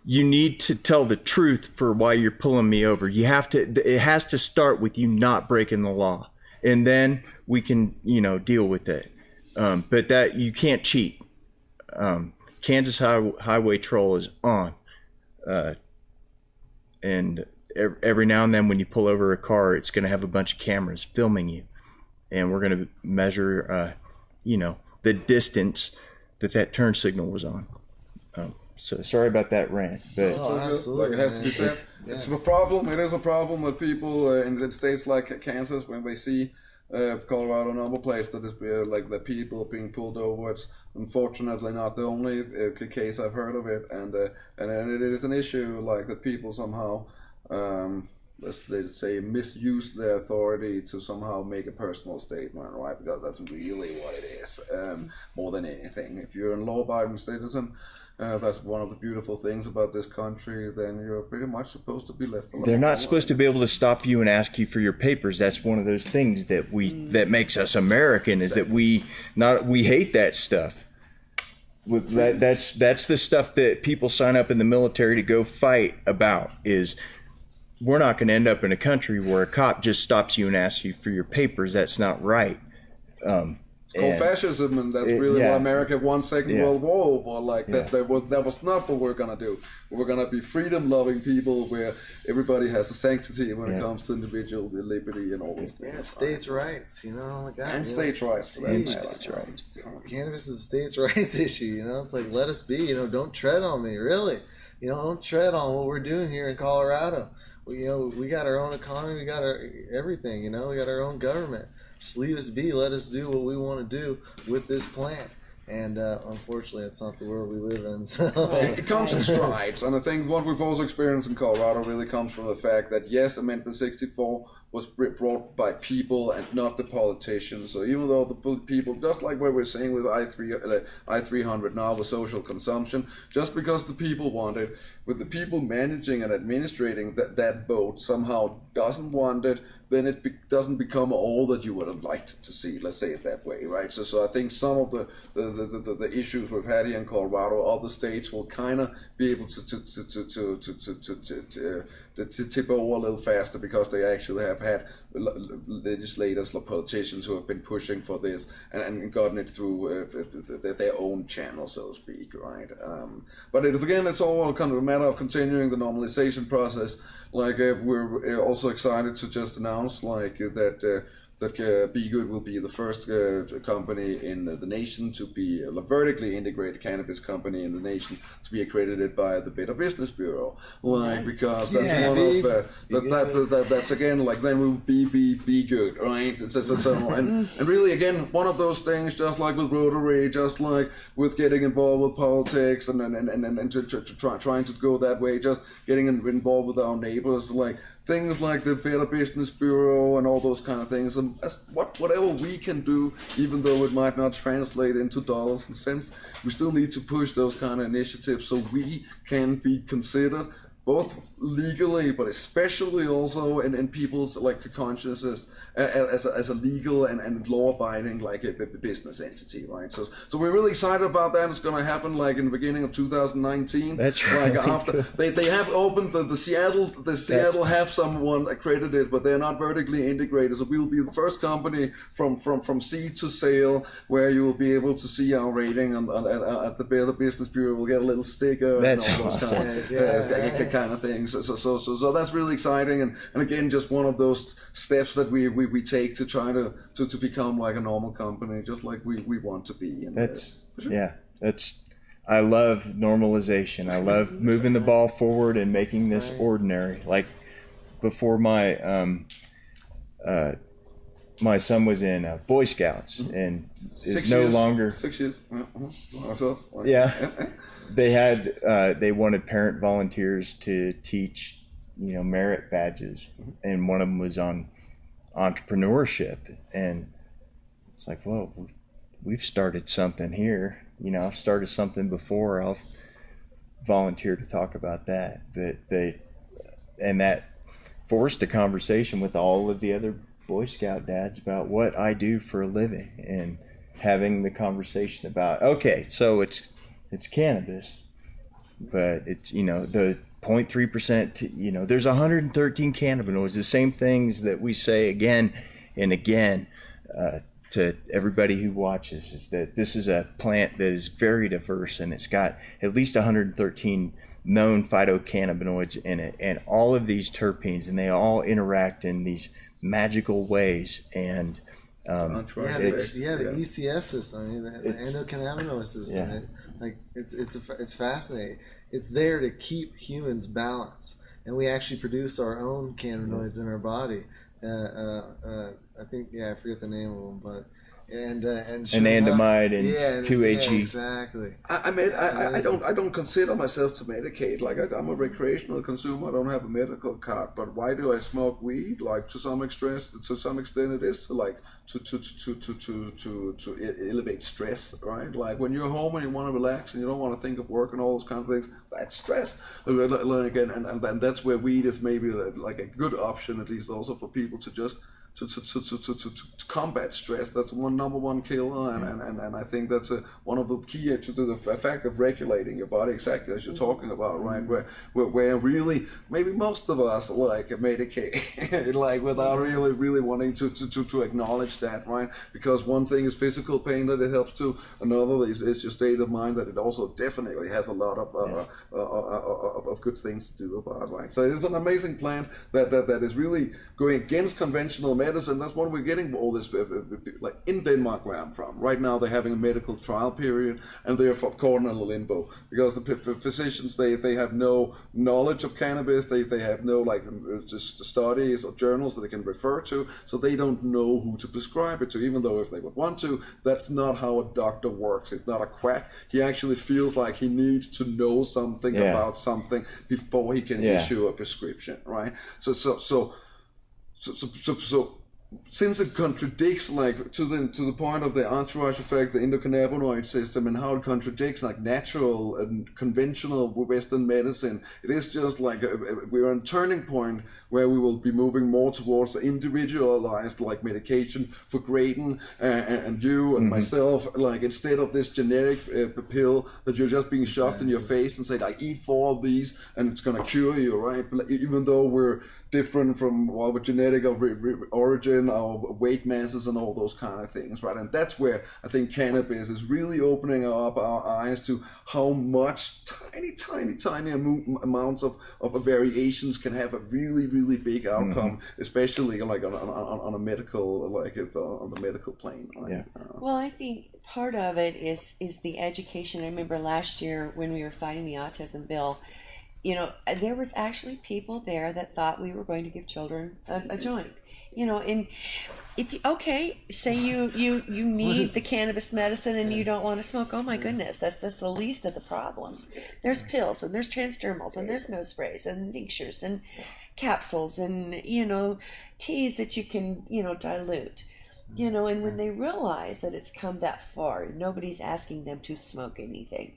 You need to tell the truth for why you're pulling me over. It has to start with you not breaking the law, and then we can, deal with it. But that you can't cheat. Kansas Highway Troll is on. And every now and then when you pull over a car, it's going to have a bunch of cameras filming you. And we're going to measure, the distance that turn signal was on. So sorry about that rant, but Absolutely. Like it has to be said. Yeah. It's a problem. It is a problem that people in states like Kansas, when they see Colorado number plates that is like the people being pulled over, it's unfortunately not the only case I've heard of it, and it is an issue like that people somehow let's say misuse their authority to somehow make a personal statement, right? Because that's really what it is, more than anything. If you're a law-abiding citizen, that's one of the beautiful things about this country, then you're pretty much supposed to be left alone. they're not supposed to be able to stop you and ask you for your papers. That's one of those things that makes us American, is that we hate that stuff. That's the stuff that people sign up in the military to go fight about. Is we're not going to end up in a country where a cop just stops you and asks you for your papers. That's not right. It's called fascism, and that's really what America won Second World War over. Like that was not what we're gonna do. We're gonna be freedom-loving people where everybody has a sanctity when it comes to individual liberty and all those things. Yeah, states' rights, my God. And states' rights. States' rights. Cannabis is a states' rights issue, It's like, let us be, don't tread on me, really. Don't tread on what we're doing here in Colorado. We got our own economy, we got our everything, we got our own government. Just leave us be. Let us do what we want to do with this plant. And unfortunately, that's not the world we live in. So it comes in strides, and I think what we've also experienced in Colorado really comes from the fact that yes, Amendment 64 was brought by people and not the politicians. So even though the people, just like what we're saying with I-300 now with social consumption, just because the people want it, with the people managing and administrating that vote somehow doesn't want it, then it doesn't become all that you would have liked to see. Let's say it that way, right? So I think some of the issues we've had here in Colorado, other states will kind of be able to tip over a little faster because they actually have had legislators or politicians who have been pushing for this and gotten it through their own channel, so to speak, right? But it's all kind of a matter of continuing the normalization process. Like we're also excited to just announce like that Be Good will be the first company in the nation to be a vertically integrated cannabis company in the nation to be accredited by the Better Business Bureau. Like because that's one of that's again like then we'll be good, right? And really again one of those things, just like with Rotary, just like with getting involved with politics and trying to go that way, just getting involved with our neighbors, like things like the Better Business Bureau and all those kind of things, and whatever we can do, even though it might not translate into dollars and cents, we still need to push those kind of initiatives so we can be considered both legally, but especially also in people's like consciousness as a legal and law-abiding like a business entity, right? So we're really excited about that. It's going to happen like in the beginning of 2019. That's right. Like after they have opened the Seattle have someone accredited, but they're not vertically integrated. So we will be the first company from seed to sale where you will be able to see our rating at the Better Business Bureau. We'll get a little sticker. That's and all those awesome. kind of things. So that's really exciting, and again just one of those steps that we take to try to become like a normal company, just like we want to be. And that's I love normalization. I love moving the ball forward and making this ordinary. Like before my my son was in Boy Scouts and is no longer 6 years. Myself. Yeah. They wanted parent volunteers to teach, merit badges, and one of them was on entrepreneurship, and it's like, well, we've started something here. I've started something before. I'll volunteer to talk about that. But that forced a conversation with all of the other Boy Scout dads about what I do for a living, and having the conversation about, okay, so it's cannabis, but it's, the 0.3%, there's 113 cannabinoids, the same things that we say again and again to everybody who watches, is that this is a plant that is very diverse, and it's got at least 113 known phytocannabinoids in it, and all of these terpenes, and they all interact in these magical ways. And the ECS system, the endocannabinoid system, it's fascinating. It's there to keep humans balanced, and we actually produce our own cannabinoids in our body. I think I forget the name of them, but anandamide and 2-HE. Exactly. I don't consider myself to medicate. Like I'm a recreational consumer. I don't have a medical card. But why do I smoke weed? Like to some extent, it is to elevate stress, right? Like when you're home and you want to relax and you don't want to think of work and all those kind of things, that's stress. Like, and that's where weed is maybe like a good option, at least also for people to just to combat stress. That's number one killer, and I think that's one of the key to the effect of regulating your body, exactly as you're talking about, right? Where really maybe most of us like medicate like without really wanting to acknowledge that, right? Because one thing is physical pain that it helps to, another is your state of mind that it also definitely has a lot of good things to do about, right? So it's an amazing plant that is really going against conventional medicine. That's what we're getting all this, like in Denmark where I'm from. Right now they're having a medical trial period, and they're caught in a limbo because the physicians, they have no knowledge of cannabis, they have no like just studies or journals that they can refer to, so they don't know who to prescribe it to, even though if they would want to. That's not how a doctor works. It's not a quack. He actually feels like he needs to know something about something before he can issue a prescription, right? So since it contradicts like to the point of the entourage effect, the endocannabinoid system, and how it contradicts like natural and conventional Western medicine, it is just like we're on a turning point where we will be moving more towards the individualized like medication for Graydon and you and myself, like instead of this generic pill that you're just being shoved in your face and say like eat 4 of these and it's gonna cure you, right? But even though we're different from our genetic origin, our weight masses, and all those kind of things, right? And that's where I think cannabis is really opening up our eyes to how much tiny amounts of variations can have a really big outcome, especially like on a medical, like on the medical plane. Right? Yeah. Well, I think part of it is the education. I remember last year when we were fighting the autism bill, you know, there was actually people there that thought we were going to give children a joint. You know, and if you, say you need the cannabis medicine and you don't want to smoke, oh my goodness, that's the least of the problems. There's pills and there's transdermals and there's nose sprays and tinctures and capsules and, you know, teas that you can, you know, dilute. You know, and when they realize that it's come that far, nobody's asking them to smoke anything,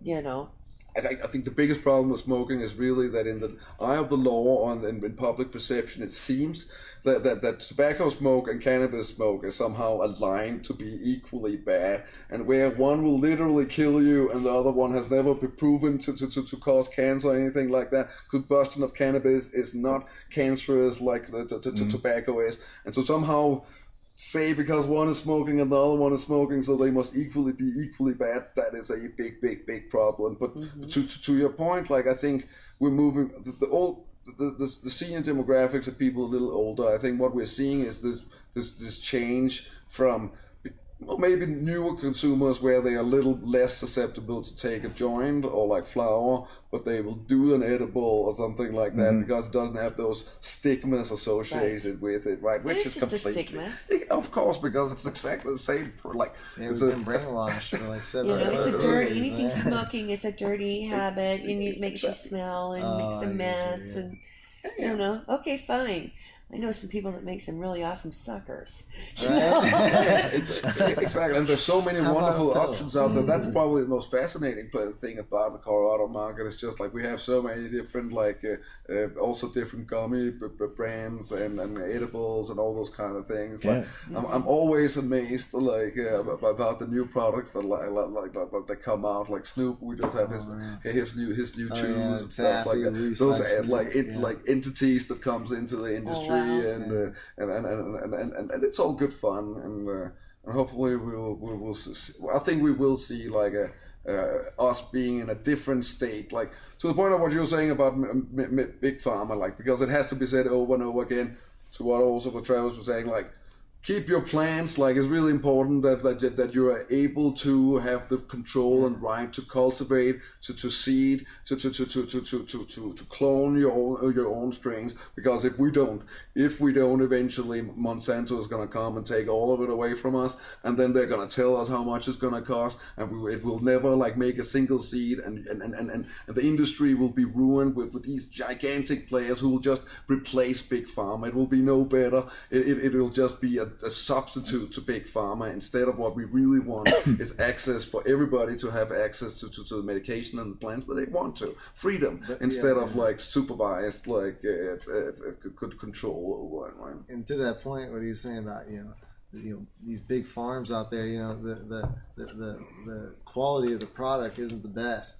you know. I think the biggest problem with smoking is really that in the eye of the law and in public perception, it seems that tobacco smoke and cannabis smoke is somehow aligned to be equally bad, and where one will literally kill you and the other one has never been proven to cause cancer or anything like that. Combustion of cannabis is not cancerous like tobacco is, and so somehow say because one is smoking and the other one is smoking, so they must equally be equally bad. That is a big problem. But to your point, like I think we're moving the senior demographics of people a little older. I think what we're seeing is this change from maybe newer consumers where they are a little less susceptible to take a joint or like flower, but they will do an edible or something like that because it doesn't have those stigmas associated with it, right? Which is completely, a stigma. Of course, because it's exactly the same. Like it's been brainwashed for like 7 years. It's a dirty. Anything smoking is a dirty habit, and it makes you smell and makes a mess, and you know. Okay, fine. I know some people that make some really awesome suckers. Right? Exactly, and there's so many wonderful options out there. That's probably the most fascinating thing about the Colorado market. It's just like we have so many different, like also different gummy brands and edibles and all those kind of things. Like I'm always amazed, like about the new products that that come out. Like Snoop, we just have his new chews and stuff like that. Those like entities that comes into the industry. And it's all good fun, and hopefully we'll see, I think we will see like us being in a different state, like to the point of what you were saying about big pharma, like because it has to be said over and over again. To what also what Travis was saying, like keep your plants, like it's really important that you are able to have the control and right to cultivate, to seed, to clone your own strains, because if we don't, eventually Monsanto is going to come and take all of it away from us, and then they're going to tell us how much it's going to cost, and it will never like make a single seed, and the industry will be ruined with these gigantic players who will just replace big pharma. It will be no better. It will just be a substitute to big pharma, instead of what we really want is access for everybody to have access to the medication and the plants that they want to, freedom, instead of like supervised like could control over it, right? And to that point, what are you saying about these big farms out there? You know, the quality of the product isn't the best,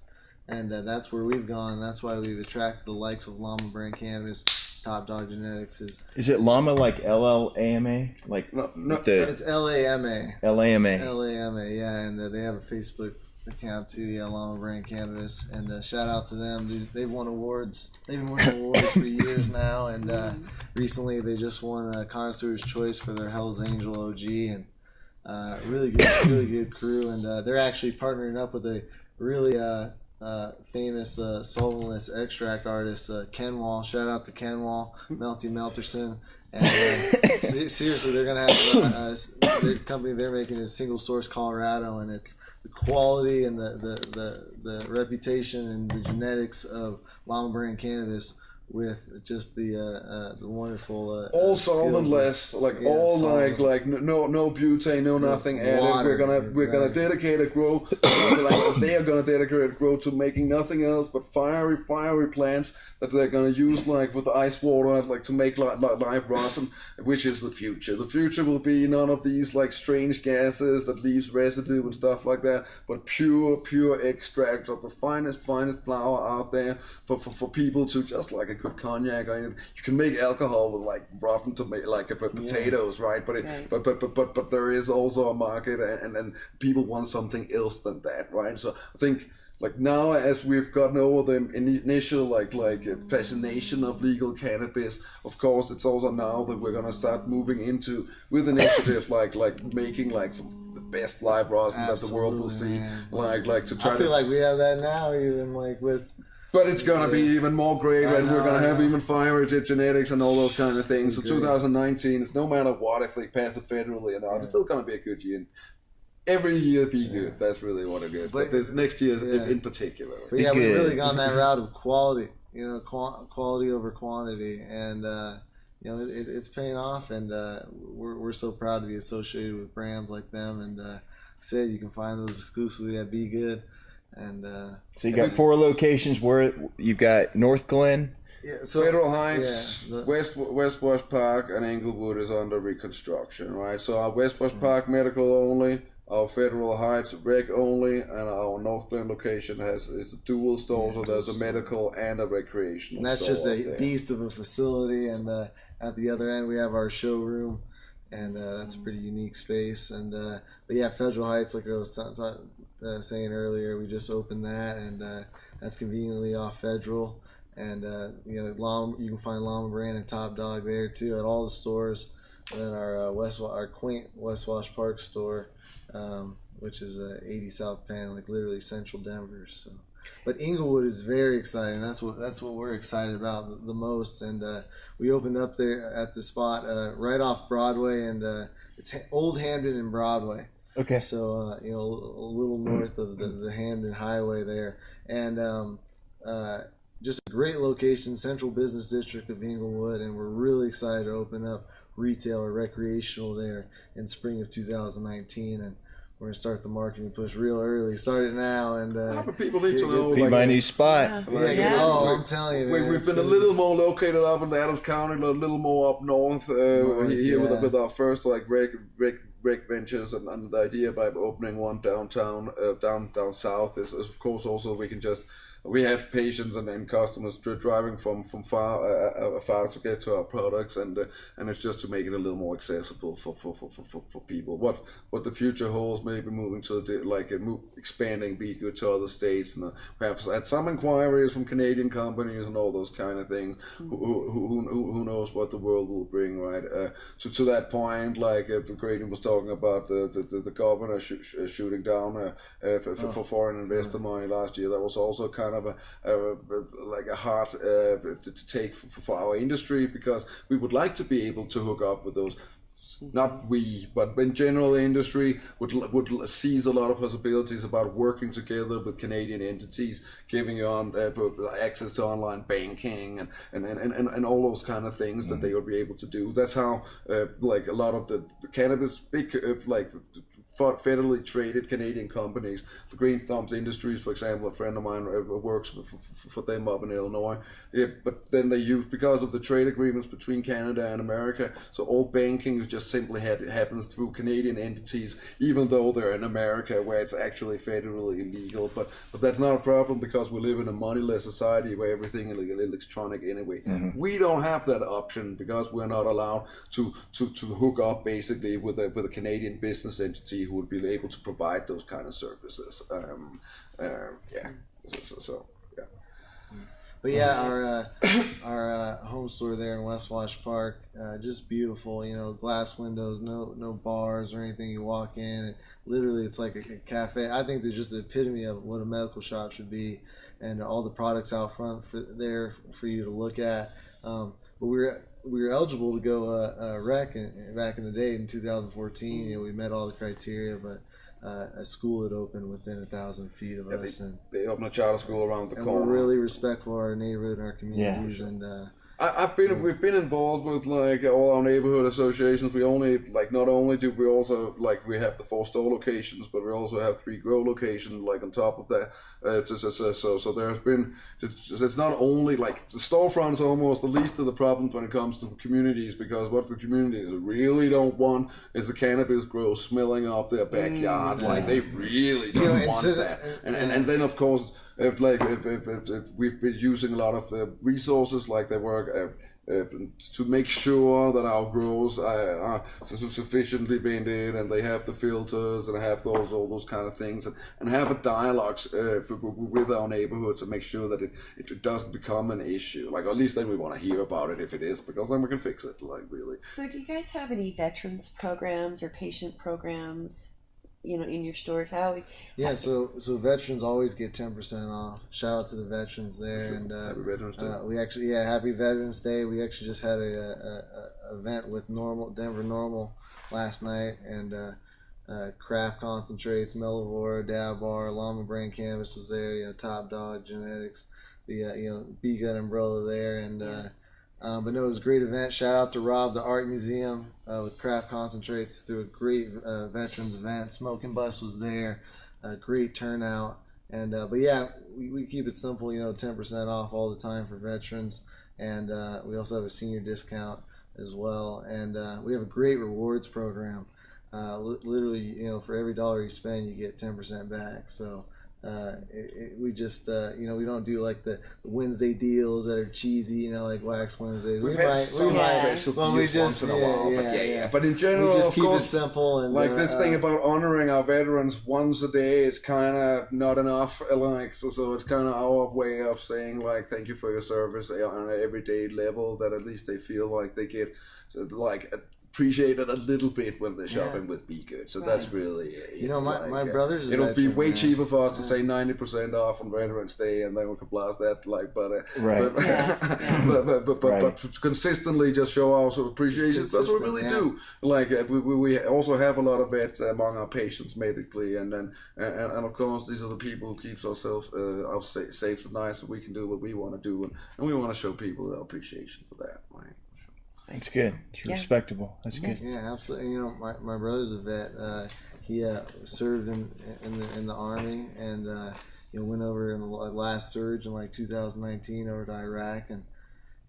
and that's where we've gone. That's why we've attracted the likes of Llama Brand Cannabis. Top Dog Genetics is it Llama like LLAMA? Like no, it's LAMA. LAMA, yeah, and they have a Facebook account too, Llama Brand Cannabis, and shout out to them. They've won awards. They've been winning awards for years now, and recently they just won a Connoisseur's Choice for their Hell's Angel OG, and really good crew, and they're actually partnering up with a really famous solventless extract artist, Ken Wall. Shout out to Ken Wall, Melty Melterson. And seriously, they're gonna have their company they're making is Single Source Colorado, and it's the quality and the reputation and the genetics of Llama Brand Cannabis with just the wonderful all skills solventless, like yeah, all solvent. like no butane, no nothing added. Water, We're gonna exactly. dedicate a grow. Like they are gonna dedicate a grow to making nothing else but fiery plants that they're gonna use like with ice water, like to make live rosin, which is the future. The future will be none of these like strange gases that leaves residue and stuff like that, but pure extract of the finest flour out there for people to just like a good cognac or anything. You can make alcohol with like rotten tomato, like potatoes, right? But Right. but there is also a market, and people want something else than that, right? So I think like now, as we've gotten over the initial like fascination of legal cannabis, of course it's also now that we're gonna start moving into with initiatives like making like some of the best live rosin that the world will see, Absolutely, man. like to try I feel to. like we have that now, even like with. But it's gonna be even more great, and we're gonna have I know. even fiery genetics and all those kind of things. So Agree. 2019 is no matter what, if they pass it federally or not, it's still gonna be a good year. Every year be good. That's really what it is. But this next year in particular. But yeah, we've good. really gone that route of quality, quality over quantity, and it's paying off, and we're so proud to be associated with brands like them. And said you can find those exclusively at Be Good, and So you got 4 locations. Where you've got North Glen. yeah, so Federal Heights, yeah, West Wash Park, and Englewood is under reconstruction, right? So our West Wash Park medical only, our Federal Heights rec only, and our North Glen location is a dual store, so there's a medical and a recreational. and that's store just up a there. beast of a facility. And at the other end, we have our showroom, and that's a pretty unique space. And but yeah, Federal Heights, like I was saying earlier, we just opened that, and that's conveniently off Federal. And you can find Llama Brand and Top Dog there too at all the stores. And then our quaint West Wash Park store, which is 80 South Penn, like literally central Denver. So, but Englewood is very exciting. That's what we're excited about the most. And we opened up there at the spot right off Broadway, and it's Old Hamden and Broadway. Okay. So a little north of the Hamden Highway there, and just a great location, central business district of Englewood, and we're really excited to open up retail or recreational there in spring of 2019, and we're gonna start the marketing push real early. Start it now, and But people need to know. Be like, my new spot. Yeah. Oh, I'm telling you, man, We've it's been a gonna little more located up in the Adams County, a little more up north here yeah. with our first like rec ventures, and the idea by opening one downtown, down south is of course also we have patients and customers driving from far to get to our products, and it's just to make it a little more accessible for people. What the future holds, maybe moving to expanding Be Good to other states, and we have had some inquiries from Canadian companies and all those kind of things. Who knows what the world will bring, right? So to that point, like Graydon was talking about the governor shooting down for foreign investor money last year. That was also kind of a hard to take for our industry, because we would like to be able to hook up with those. Not we, but in general, the industry would seize a lot of possibilities about working together with Canadian entities, giving you access to online banking and all those kind of things that they would be able to do. That's how like a lot of the cannabis big federally traded Canadian companies, the Green Thumbs Industries, for example, a friend of mine works for them up in Illinois. Yeah, but then they use, because of the trade agreements between Canada and America, so all banking just simply happens through Canadian entities, even though they're in America where it's actually federally illegal. But that's not a problem, because we live in a moneyless society where everything is electronic anyway. Mm-hmm. We don't have that option because we're not allowed to hook up basically with a Canadian business entity who would be able to provide those kind of services. But yeah, our home store there in West Wash Park, just beautiful. Glass windows, no bars or anything. You walk in, and literally it's like a cafe. I think they're just the epitome of what a medical shop should be, and all the products out front for you to look at. But we were eligible to go rec back in the day in 2014. We met all the criteria, but a school had opened within 1,000 feet of us, and they opened a charter school around the corner. we're really respectful of our neighborhood and our communities, and we've been involved with like all our neighborhood associations. We only like not only do we also like we have the 4 store locations, but we also have 3 grow locations like on top of that. So there's been it's not only like the storefronts are almost the least of the problems when it comes to the communities, because what the communities really don't want is the cannabis grow smelling up their backyard. Like they really don't want that. And then of course. If we've been using a lot of resources, like they work to make sure that our grows are sufficiently vended, and they have the filters and have all those kind of things, and have a dialogue with our neighborhoods to make sure that it doesn't become an issue. Like at least then we want to hear about it if it is, because then we can fix it. Like really. So do you guys have any veterans programs or patient programs? In your stores, so veterans always get 10% off. Shout out to the veterans there, and Happy Veterans Day. we actually Happy Veterans Day. We actually just had a event with Denver Normal last night, and craft concentrates, Mellivore, Dabar, Llama Brain Canvas was there. Top Dog Genetics, the B Gut Umbrella there, and. Yes. But no, it was a great event. Shout out to Rob, the Art Museum, with craft concentrates, through a great veterans event. Smoking Bus was there, great turnout, and but yeah, we keep it simple. 10% off all the time for veterans, and we also have a senior discount as well, and we have a great rewards program. Literally, for every $1 you spend, you get 10% back. So. We just we don't do like the Wednesday deals that are cheesy, like Wax Wednesday. We might special deals once in a while, but in general, we just of keep course, it simple. And like this thing about honoring our veterans once a day is kind of not enough. Like so it's kind of our way of saying like thank you for your service on an everyday level, that at least they feel like they get like. Appreciate it a little bit when they're shopping with Be Good. So that's really my brother's it'll be way cheaper for us to say 90% off on Veterans Day, and then we can blast that but to consistently just show our sort of appreciation. That's what we really do. Like we also have a lot of vets among our patients medically, and then and of course these are the people who keeps ourselves safe and nice, so we can do what we want to do, and we want to show people our appreciation for that. Right. That's good. It's respectable. That's good. Yeah, absolutely. My brother's a vet. He served in the Army, and went over in the last surge in like 2019 over to Iraq, and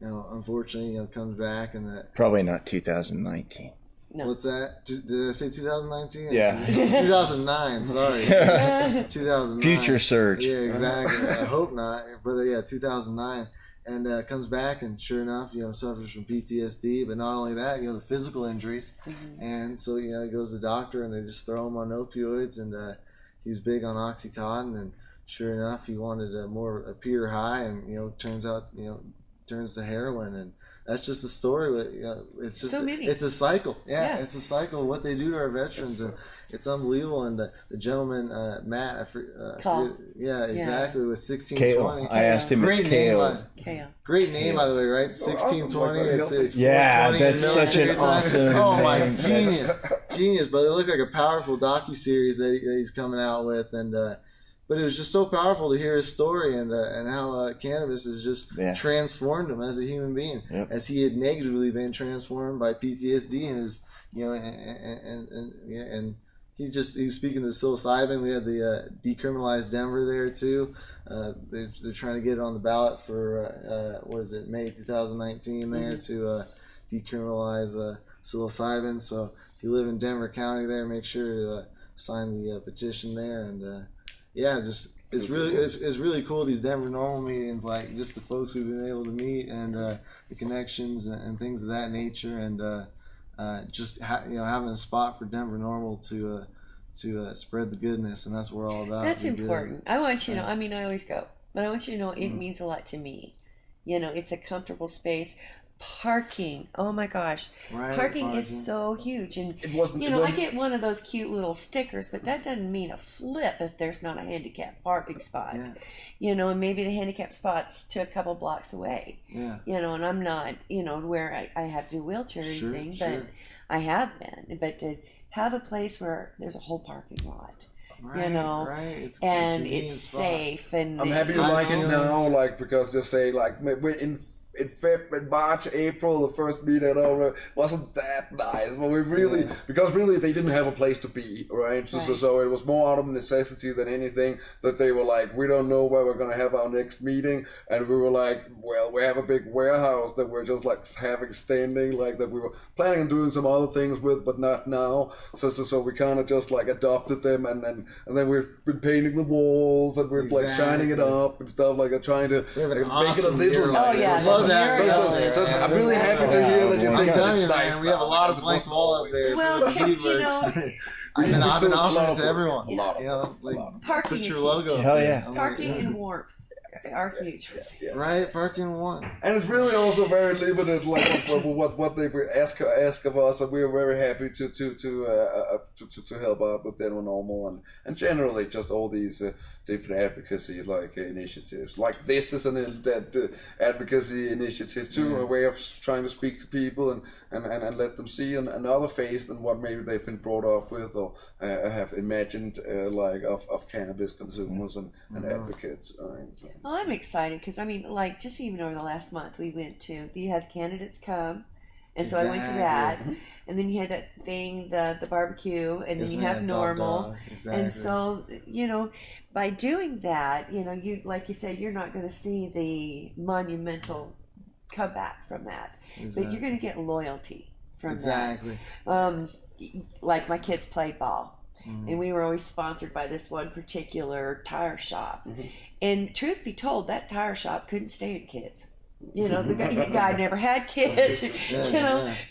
unfortunately comes back, and that probably not 2019. No. What's that? Did I say 2019? Yeah. 2009. Sorry. 2009. Future surge. Yeah, exactly. I hope not, but 2009. And comes back, and sure enough, suffers from PTSD. But not only that, the physical injuries. Mm-hmm. And so, he goes to the doctor, and they just throw him on opioids. And he was big on Oxycontin, and sure enough, he wanted a pure high, and turns to heroin, and that's just the story. It's just it's a cycle. Yeah, it's a cycle of what they do to our veterans, and it's unbelievable. And the gentleman Matt, I forget, exactly, with 1620. I asked him. Great name, great name by the way, right? 1620. It's that's such an awesome. Oh my, genius! But it looked like a powerful docuseries that he's coming out with, and. But it was just so powerful to hear his story, and how cannabis has just transformed him as a human being, as he had negatively been transformed by PTSD, and his and he was speaking to psilocybin. We had the decriminalized Denver there too. They're trying to get it on the ballot for May 2019 there to decriminalize psilocybin. So if you live in Denver County there, make sure to sign the petition there, and. It's really cool, these Denver Normal meetings, like just the folks we've been able to meet, and the connections and things of that nature, and just having a spot for Denver Normal to spread the goodness, and that's what we're all about. That's important. I want you to know. I mean, I always go, but I want you to know it means a lot to me. It's a comfortable space. Parking, oh my gosh, parking is so huge, and I get one of those cute little stickers, but that doesn't mean a flip if there's not a handicapped parking spot. And maybe the handicapped spot's to a couple blocks away. And I'm not where I have to do wheelchair or anything, but I have been. But have a place where there's a whole parking lot. Right, You know, right. It's and convenient it's spot. safe, and I'm happy you High like it ceilings. now, like, because just say, like, in March, April, the first meeting wasn't that nice. But we really, because really they didn't have a place to be, right? So it was more out of necessity than anything that they were like, we don't know where we're going to have our next meeting. And we were like, well, we have a big warehouse that we're just like having standing, like that we were planning on doing some other things with, but not now. So we kind of just like adopted them, and then we've been painting the walls, and we're like shining it up and stuff like that, trying to We have an make awesome it a little year. nicer. Oh, yeah. Love that. So I'm really happy to hear that you I'm think that telling it's you, nice. man, we have a now, lot of because it blank wasn't wall up always. there Well, for the you know, Veedverks. We I've been still offering love it to it. everyone. A lot of You know, it. like, Parking put is your huge. logo. Hell up there. yeah. I'm like, Parking and warmth are huge. Right, parking one. And it's really also very limited, like what they ask of us, and we're very happy to help out with Denver Normal and generally just all these different advocacy like initiatives. Like this is an advocacy initiative too, a way of trying to speak to people and let them see another face than what maybe they've been brought up with or have imagined like of cannabis consumers and advocates. Right? So. Well, I'm excited because I mean, like, just even over the last month, we had candidates come, and so I went to that, and then you had that thing, the barbecue, and then you have normal, and so by doing that, you like you said, you're not going to see the monumental comeback from that, but you're going to get loyalty from that. Like my kids played ball. And we were always sponsored by this one particular tire shop. And truth be told, that tire shop couldn't stand kids. The guy never had kids,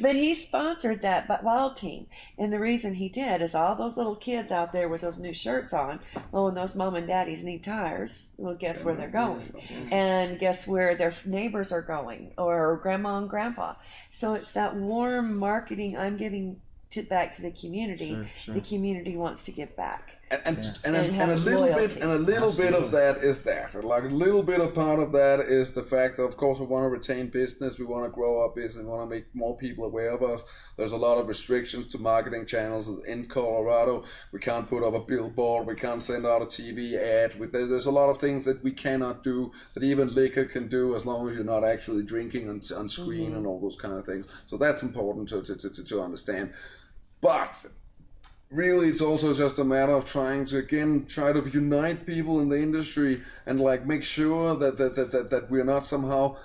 but he sponsored that ball team. And the reason he did is all those little kids out there with those new shirts on, when those mom and daddies need tires, well, guess where they're going? And guess where their neighbors are going, or grandma and grandpa. So it's that warm marketing I'm giving back to the community. The community wants to give back. And a little bit of that is that. Like a little bit of part of that is the fact that, of course, we want to retain business, we want to grow our business, we want to make more people aware of us. There's a lot of restrictions to marketing channels in Colorado. We can't put up a billboard, we can't send out a TV ad. There's a lot of things that we cannot do that even liquor can do as long as you're not actually drinking on screen and all those kind of things. So that's important to understand. But really, it's also just a matter of trying to unite people in the industry and like make sure that we're not somehow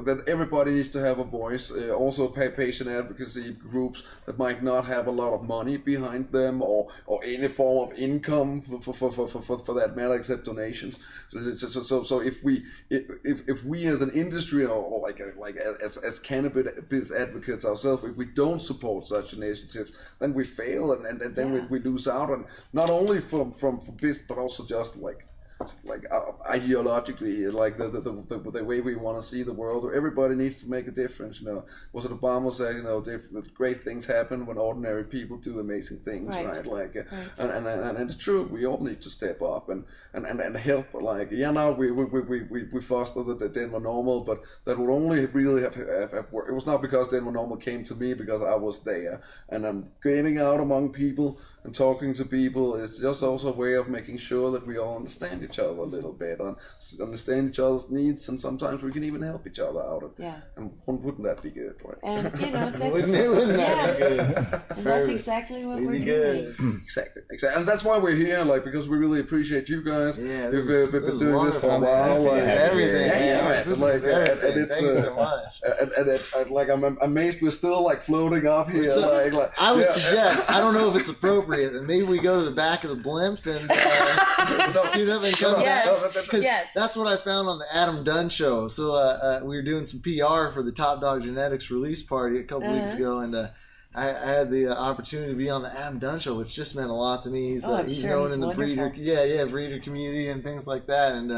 that everybody needs to have a voice. Also, patient advocacy groups that might not have a lot of money behind them or any form of income for that matter, except donations. So if we as an industry or as cannabis advocates ourselves, if we don't support such initiatives, then we fail and then we lose out, and not only from business but also just like ideologically, like the way we want to see the world. Everybody needs to make a difference. Was it Obama said, different great things happen when ordinary people do amazing things, right? Like, and it's true. We all need to step up and help. Like, now we foster the Denver Normal, but that would only really have worked. It was not because Denver Normal came to me, because I was there, and I'm getting out among people and talking to people. It's just also a way of making sure that we all understand each other a little bit, and understand each other's needs, and sometimes we can even help each other out. And wouldn't that be good, right? And that's, Wouldn't that be good? and that's exactly what we're doing. Exactly. And that's why we're here, like, because we really appreciate you guys. Yeah, We've this been is doing this for a wonderful, man. while. This Like, is everything. man. This Like, is everything. and it's, Thank you so much. and like I'm amazed we're still like floating up here. I would suggest, I don't know if it's appropriate, that maybe we go to the back of the blimp and tune up and come back. Because that's what I found on the Adam Dunn show. So we were doing some PR for the Top Dog Genetics release party a couple weeks ago, and I had the opportunity to be on the Adam Dunn show, which just meant a lot to me. He's known in the breeder community and things like that, and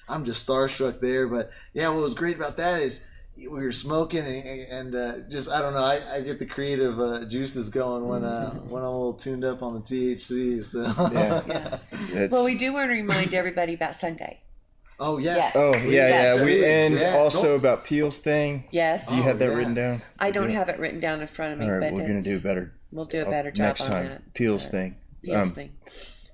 I'm just starstruck there. But what was great about that is we were smoking and just, I don't know, I get the creative juices going when I'm a little tuned up on the THC. So Well, we do want to remind everybody about Sunday. Oh yeah. Yes. Oh yeah. We and Yeah. also about Peel's thing. Yes. Do you have that yeah. written down? I don't have it written down in front of me. All right, but we're gonna do better. We'll do a better job next on time. that. Peel's thing. Peel's thing.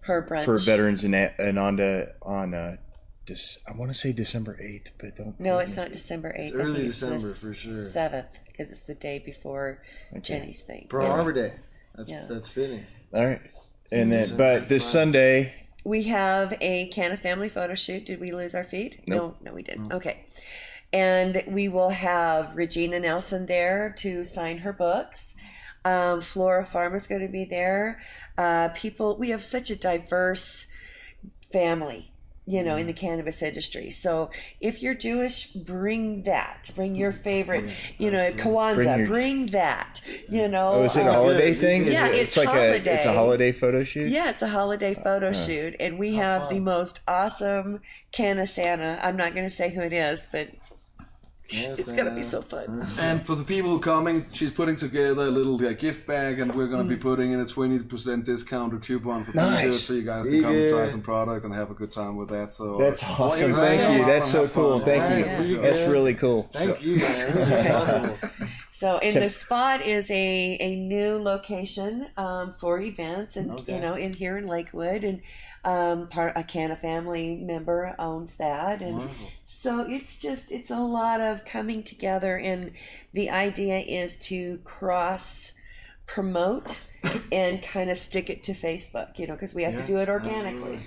Her brunch. For veterans and on I want to say December 8th, but don't. No, it's not December 8th. It's I early think December the for sure. 7th, because it's the day before Jenny's thing. Pearl Harbor Day. That's Yeah. that's fitting. All right, and then December but this 5th. Sunday. We have a Canna family photo shoot. Did we lose our feed? Nope. No, we didn't. Okay. And we will have Regina Nelson there to sign her books. Flora Farmer's going to be there. We have such a diverse family, in the cannabis industry. So if you're Jewish, bring your favorite, Kwanzaa, bring that, Oh, is it a holiday thing? Yeah, it's it's like holiday. it's a holiday photo shoot. Yeah, it's a holiday photo shoot, and we have fun. the most awesome Canna Santa. I'm not going to say who it is, but it's going to be so fun. And for the people who are coming, she's putting together a little gift bag, and we're going to be putting in a 20% discount or coupon for Nice. so you guys can come and try some product and have a good time with that. So That's awesome. Well, Thank you. come That's on so and have cool. fun. Thank you. Yeah. That's really cool. Thank you, man. This is wonderful. So, and the spot is a new location for events, and in here in Lakewood, and a Canna family member owns that, and Wonderful. so it's a lot of coming together, and the idea is to cross promote and kind of stick it to Facebook, because we have to do it organically.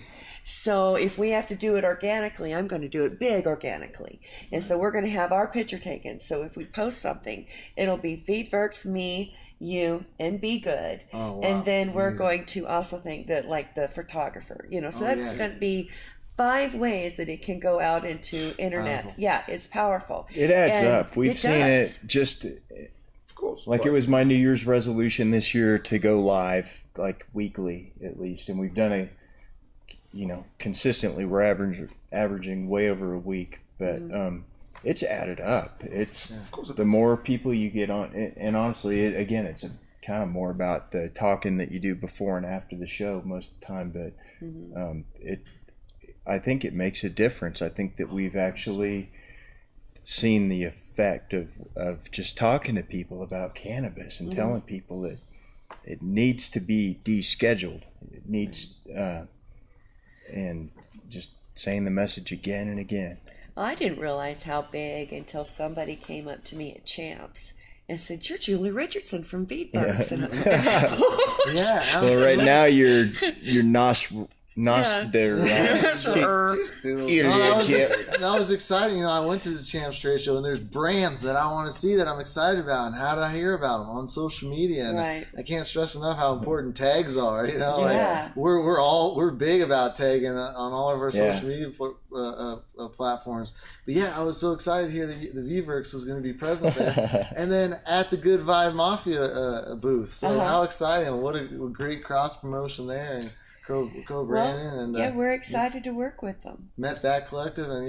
So if we have to do it organically, I'm going to do it big organically. And so we're going to have our picture taken. So if we post something, it'll be Veedverks, me, you, and Be Good. Oh, wow. And then we're Amazing. going to also think that like the photographer, so that's yeah. going to be 5 ways that it can go out into internet. Powerful. Yeah, it's powerful. It adds And up. We've seen does. it just Of course. like it was my New Year's resolution this year to go live like weekly at least, and we've done it. Consistently we're averaging way over a week, but it's added up. It's Of course it the more people you get on, and honestly, it's kind of more about the talking that you do before and after the show most of the time. But I think it makes a difference. I think that we've actually seen the effect of just talking to people about cannabis and telling people that it needs to be descheduled. It needs. And just saying the message again and again. I didn't realize how big until somebody came up to me at Champs and said, "You're Julie Richardson from Veedverks." And I'm like, Yeah. Well, right now you're that was exciting. I went to the Champs Trade Show, and there's brands that I want to see that I'm excited about. And how did I hear about them? On social media. And Right. I can't stress enough how important tags are. Yeah. Like we're big about tagging on all of our social media platforms. But yeah, I was so excited to hear that the Veedverks was going to be present there, and then at the Good Vibe Mafia booth. So how exciting! What a great cross promotion there. And co-branding, and we're excited to work with them. met that collective, and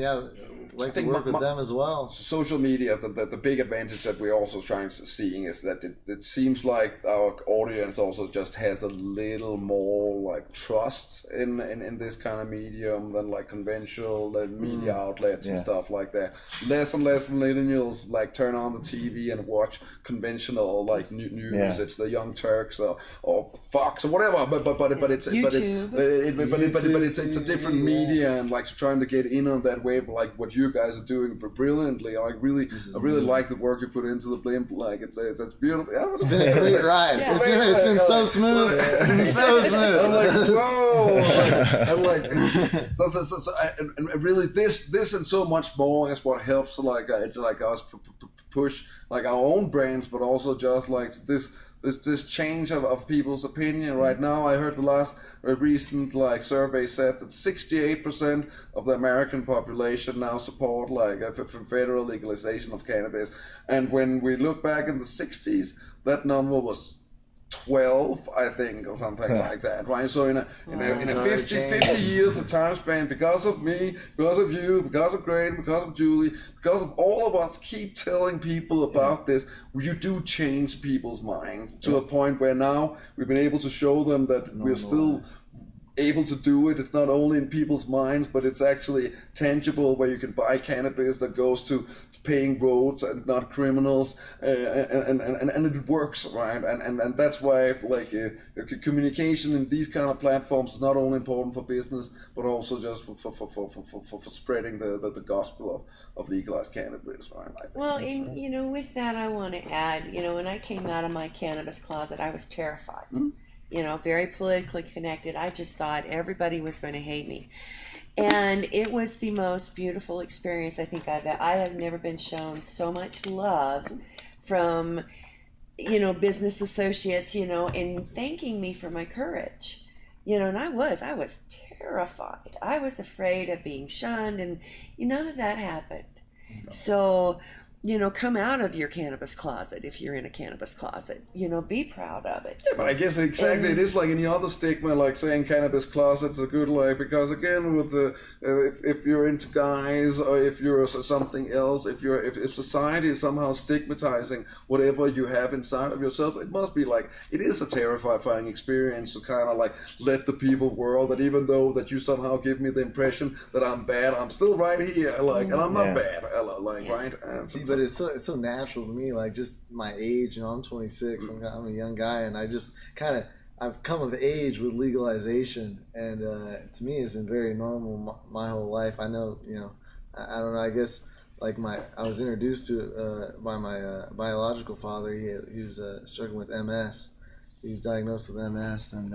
like to work with them as well. Social media, the big advantage that we're also trying to seeing is that it seems like our audience also just has a little more like trust in this kind of medium than like conventional media outlets and stuff like that. Less and less millennials like turn on the TV and watch conventional like news. Yeah. It's the Young Turks or Fox or whatever. But it's YouTube. but it's a different media, and like trying to get in on that wave, like what you guys are doing brilliantly. I really like the work you put into the blimp. Like it's beautiful. Yeah, It's been a great ride. Yeah. It's been so smooth. It's so smooth. I'm like, whoa! I'm like, and really, this and so much more is what helps like us push like our own brands, but also just like this change of people's opinion right now. I heard the last recent like survey said that 68% of the American population now support like federal legalization of cannabis, and when we look back in the 60s, that number was 12, I think, or something like that, right? So in a 50 years of time span, because of me, because of you, because of Graydon, because of Julie, because of all of us keep telling people about this, you do change people's minds to a point where now we've been able to show them that we're still able to do it. It's not only in people's minds, but it's actually tangible, where you can buy cannabis that goes to paying roads and not criminals, and it works, right? And that's why communication in these kind of platforms is not only important for business, but also just for spreading the gospel of legalized cannabis, right? Well, and with that, I want to add, when I came out of my cannabis closet, I was terrified. Very politically connected. I just thought everybody was going to hate me. And it was the most beautiful experience I think I have never been shown so much love from, business associates, and thanking me for my courage. And I was terrified. I was afraid of being shunned, and none of that happened. So, come out of your cannabis closet if you're in a cannabis closet. Be proud of it. Yeah, but I guess exactly it is like any other stigma, like saying cannabis closets are good, because again, with the if you're into guys, or if you're something else, if society is somehow stigmatizing whatever you have inside of yourself, it must be it is a terrifying experience to kind of let the people world that even though that you somehow give me the impression that I'm bad, I'm still right here, and I'm not bad, right? But it's so natural to me, just my age. I'm 26. I'm a young guy, and I just I've come of age with legalization, and to me, it's been very normal my whole life. I know, I don't know. I guess I was introduced to by my biological father. He was struggling with MS. He was diagnosed with MS, and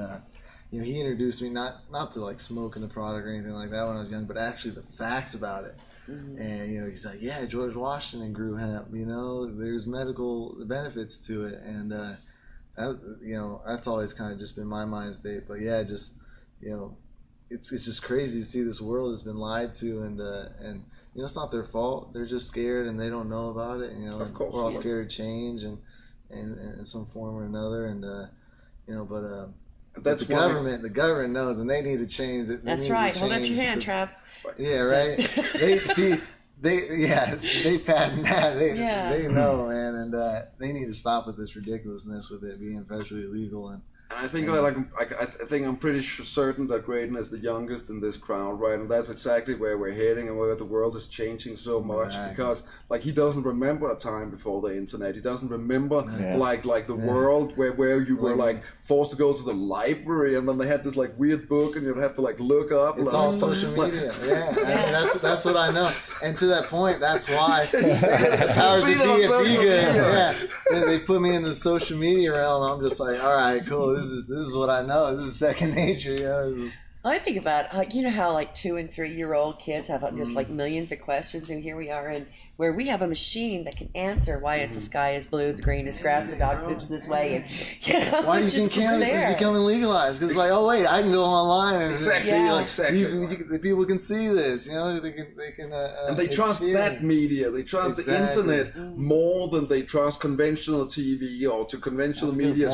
he introduced me not to smoking the product or anything like that when I was young, but actually the facts about it. Mm-hmm. And he's like, yeah, George Washington grew hemp. There's medical benefits to it, and that's always kind of just been my mind state. But yeah, just it's just crazy to see this world has been lied to, and it's not their fault. They're just scared and they don't know about it. Of course, we're all scared of change and in some form or another, and that's the government. The government knows, and they need to change it. That's right. Hold up your hand, Trav. Yeah, right. They patent that. They know, man, and they need to stop with this ridiculousness with it being federally legal. And I think I think I'm pretty certain that Graydon is the youngest in this crowd, right? And that's exactly where we're heading and where the world is changing so much. Exactly. Because he doesn't remember a time before the internet. He doesn't remember the world where you were forced to go to the library, and then they had this weird book and you'd have to look up. It's all social media. I mean, that's what I know. And to that point, that's why the powers that be good. Yeah, they put me in the social media realm. I'm just like, all right, cool. This is what I know. This is second nature. I think about how 2 and 3 year old kids have just millions of questions, and here we are where we have a machine that can answer why is the sky is blue, the green is grass, the dog poops this way, and why do you think cannabis is becoming legalized? Because oh wait, I can go online and see people can see this. They can and they trust that media. They trust the internet more than they trust conventional TV or to conventional media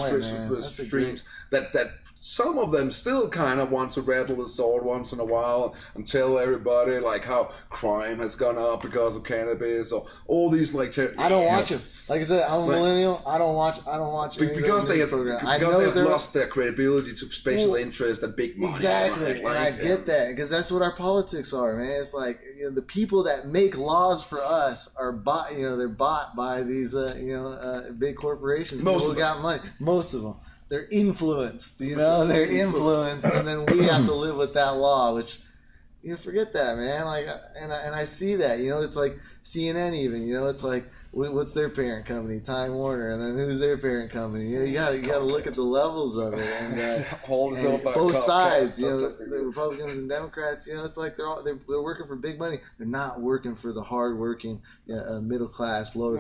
streams. That some of them still kind of want to rattle the sword once in a while and tell everybody how crime has gone up because of cannabis or all these I don't watch it. Like I said, I'm a millennial. I don't watch because they have lost their credibility to special interest and big money. Exactly, and I get that because that's what our politics are, man. It's the people that make laws for us are bought. They're bought by these big corporations. Most people got money. Most of them. They're influenced, they're influenced, and then we have to live with that law, which, forget that, man. And I see that, it's like CNN even, it's like, what's their parent company? Time Warner, and then who's their parent company? You gotta look at the levels of it, and both sides, the Republicans and Democrats, it's like they're working for big money. They're not working for the hardworking middle class, lower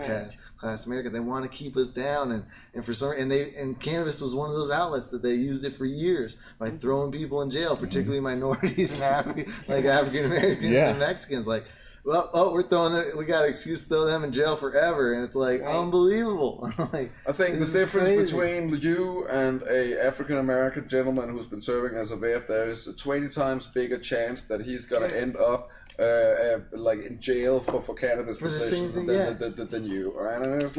class America. They want to keep us down, and for some, and cannabis was one of those outlets that they used it for years by throwing people in jail, particularly minorities and African Americans and Mexicans, we're throwing it. We got an excuse to throw them in jail forever, and it's unbelievable. I think the difference between you and a African American gentleman who's been serving as a vet, there is a 20 times bigger chance that he's gonna end up in jail for cannabis for the same thing, than you, right? And it's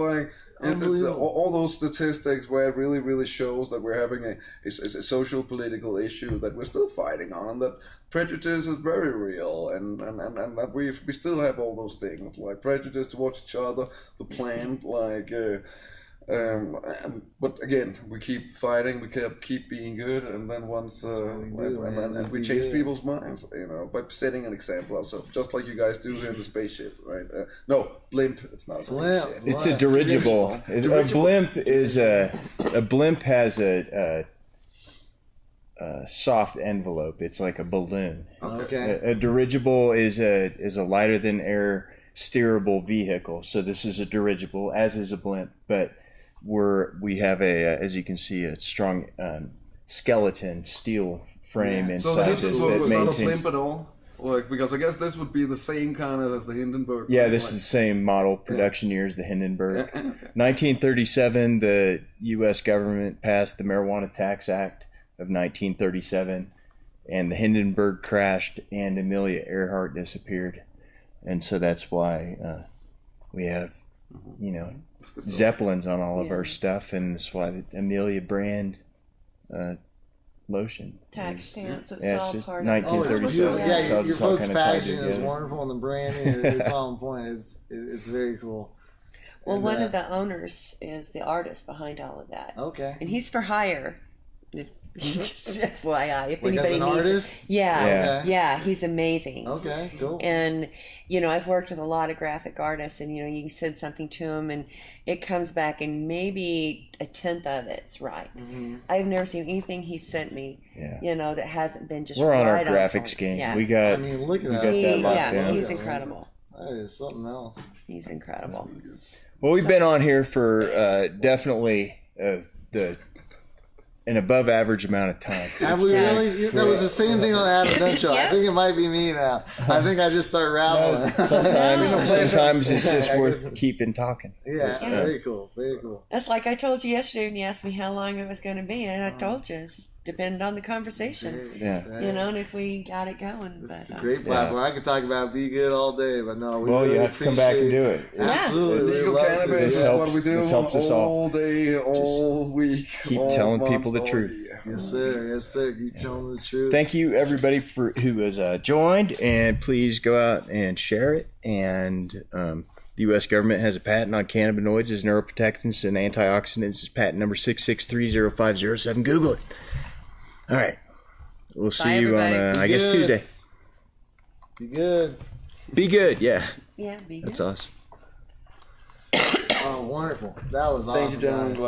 All those statistics where it really shows that we're having a social political issue that we're still fighting on, that prejudice is very real, and that we still have all those things like prejudice towards each other, the plant, like. But again, we keep fighting, we keep being good, and then once and we change people's minds, by setting an example ourselves, just like you guys do here in the spaceship, right? No, blimp. It's not a spaceship. It's a dirigible. A blimp has a soft envelope. It's like a balloon. Okay. A dirigible is a lighter than air steerable vehicle. So this is a dirigible, as is a blimp, but we have as you can see, a strong skeleton steel frame So the inside this Hindenburg that was not a maintains. blimp at all? Like, because I guess this would be the same kind of as the Hindenburg. Yeah, this is the same model, production years, the Hindenburg. Okay. 1937, the U.S. government passed the Marijuana Tax Act of 1937, and the Hindenburg crashed, and Amelia Earhart disappeared, and so that's why we have, Zeppelins on all of our stuff, and that's why the Amelia brand lotion. Tax stamps, it's Yeah, it's all just part of 1937. Yeah, So your it's all folks' kind of tied packaging is together. wonderful, and the branding, it's all on point. It's very cool. Well, And, one of the owners is the artist behind all of that, Okay. and he's for hire. Just FYI, if Like as anybody an needs artist? it. Yeah, Yeah. yeah, he's amazing. Okay, cool. And I've worked with a lot of graphic artists, and you send something to them, and it comes back, and maybe a tenth of it's right. Mm-hmm. I've never seen anything he sent me, Yeah. that hasn't been just. We're on right our graphics point. game. Yeah. We got. I mean, look at we that. got that locked Yeah, down. he's incredible. That is something else. He's incredible. Well, we've been on here for definitely an above average amount of time. Have we Yeah. really? That was the same thing on Adam Dunn Show. I think it might be me now. I think I just start rambling. Sometimes it's just I worth guess- keeping talking. Yeah, very cool. Very cool. That's like I told you yesterday when you asked me how long it was going to be, and I told you it's dependent on the conversation. Yeah. Right. And if we got it going. This is But, a great platform. I could talk about Be Good all day, but no, we Well, really you have to come back and do it. Absolutely. we'd Legal love to. cannabis This is helps- what we do this helps us all. all day, all week. Keep all telling month, people the all truth. year. Yes, sir. Yes, sir. Keep telling the truth. Thank you, everybody, who has joined, and please go out and share it. And the U.S. government has a patent on cannabinoids as neuroprotectants and antioxidants. It's patent number 6630507. Google it. All right. We'll see you on, everybody. I guess, good. Tuesday. Be good. Be good. Yeah. yeah, be good. That's awesome. Oh, wonderful. That was Thank you, awesome, gentlemen. guys.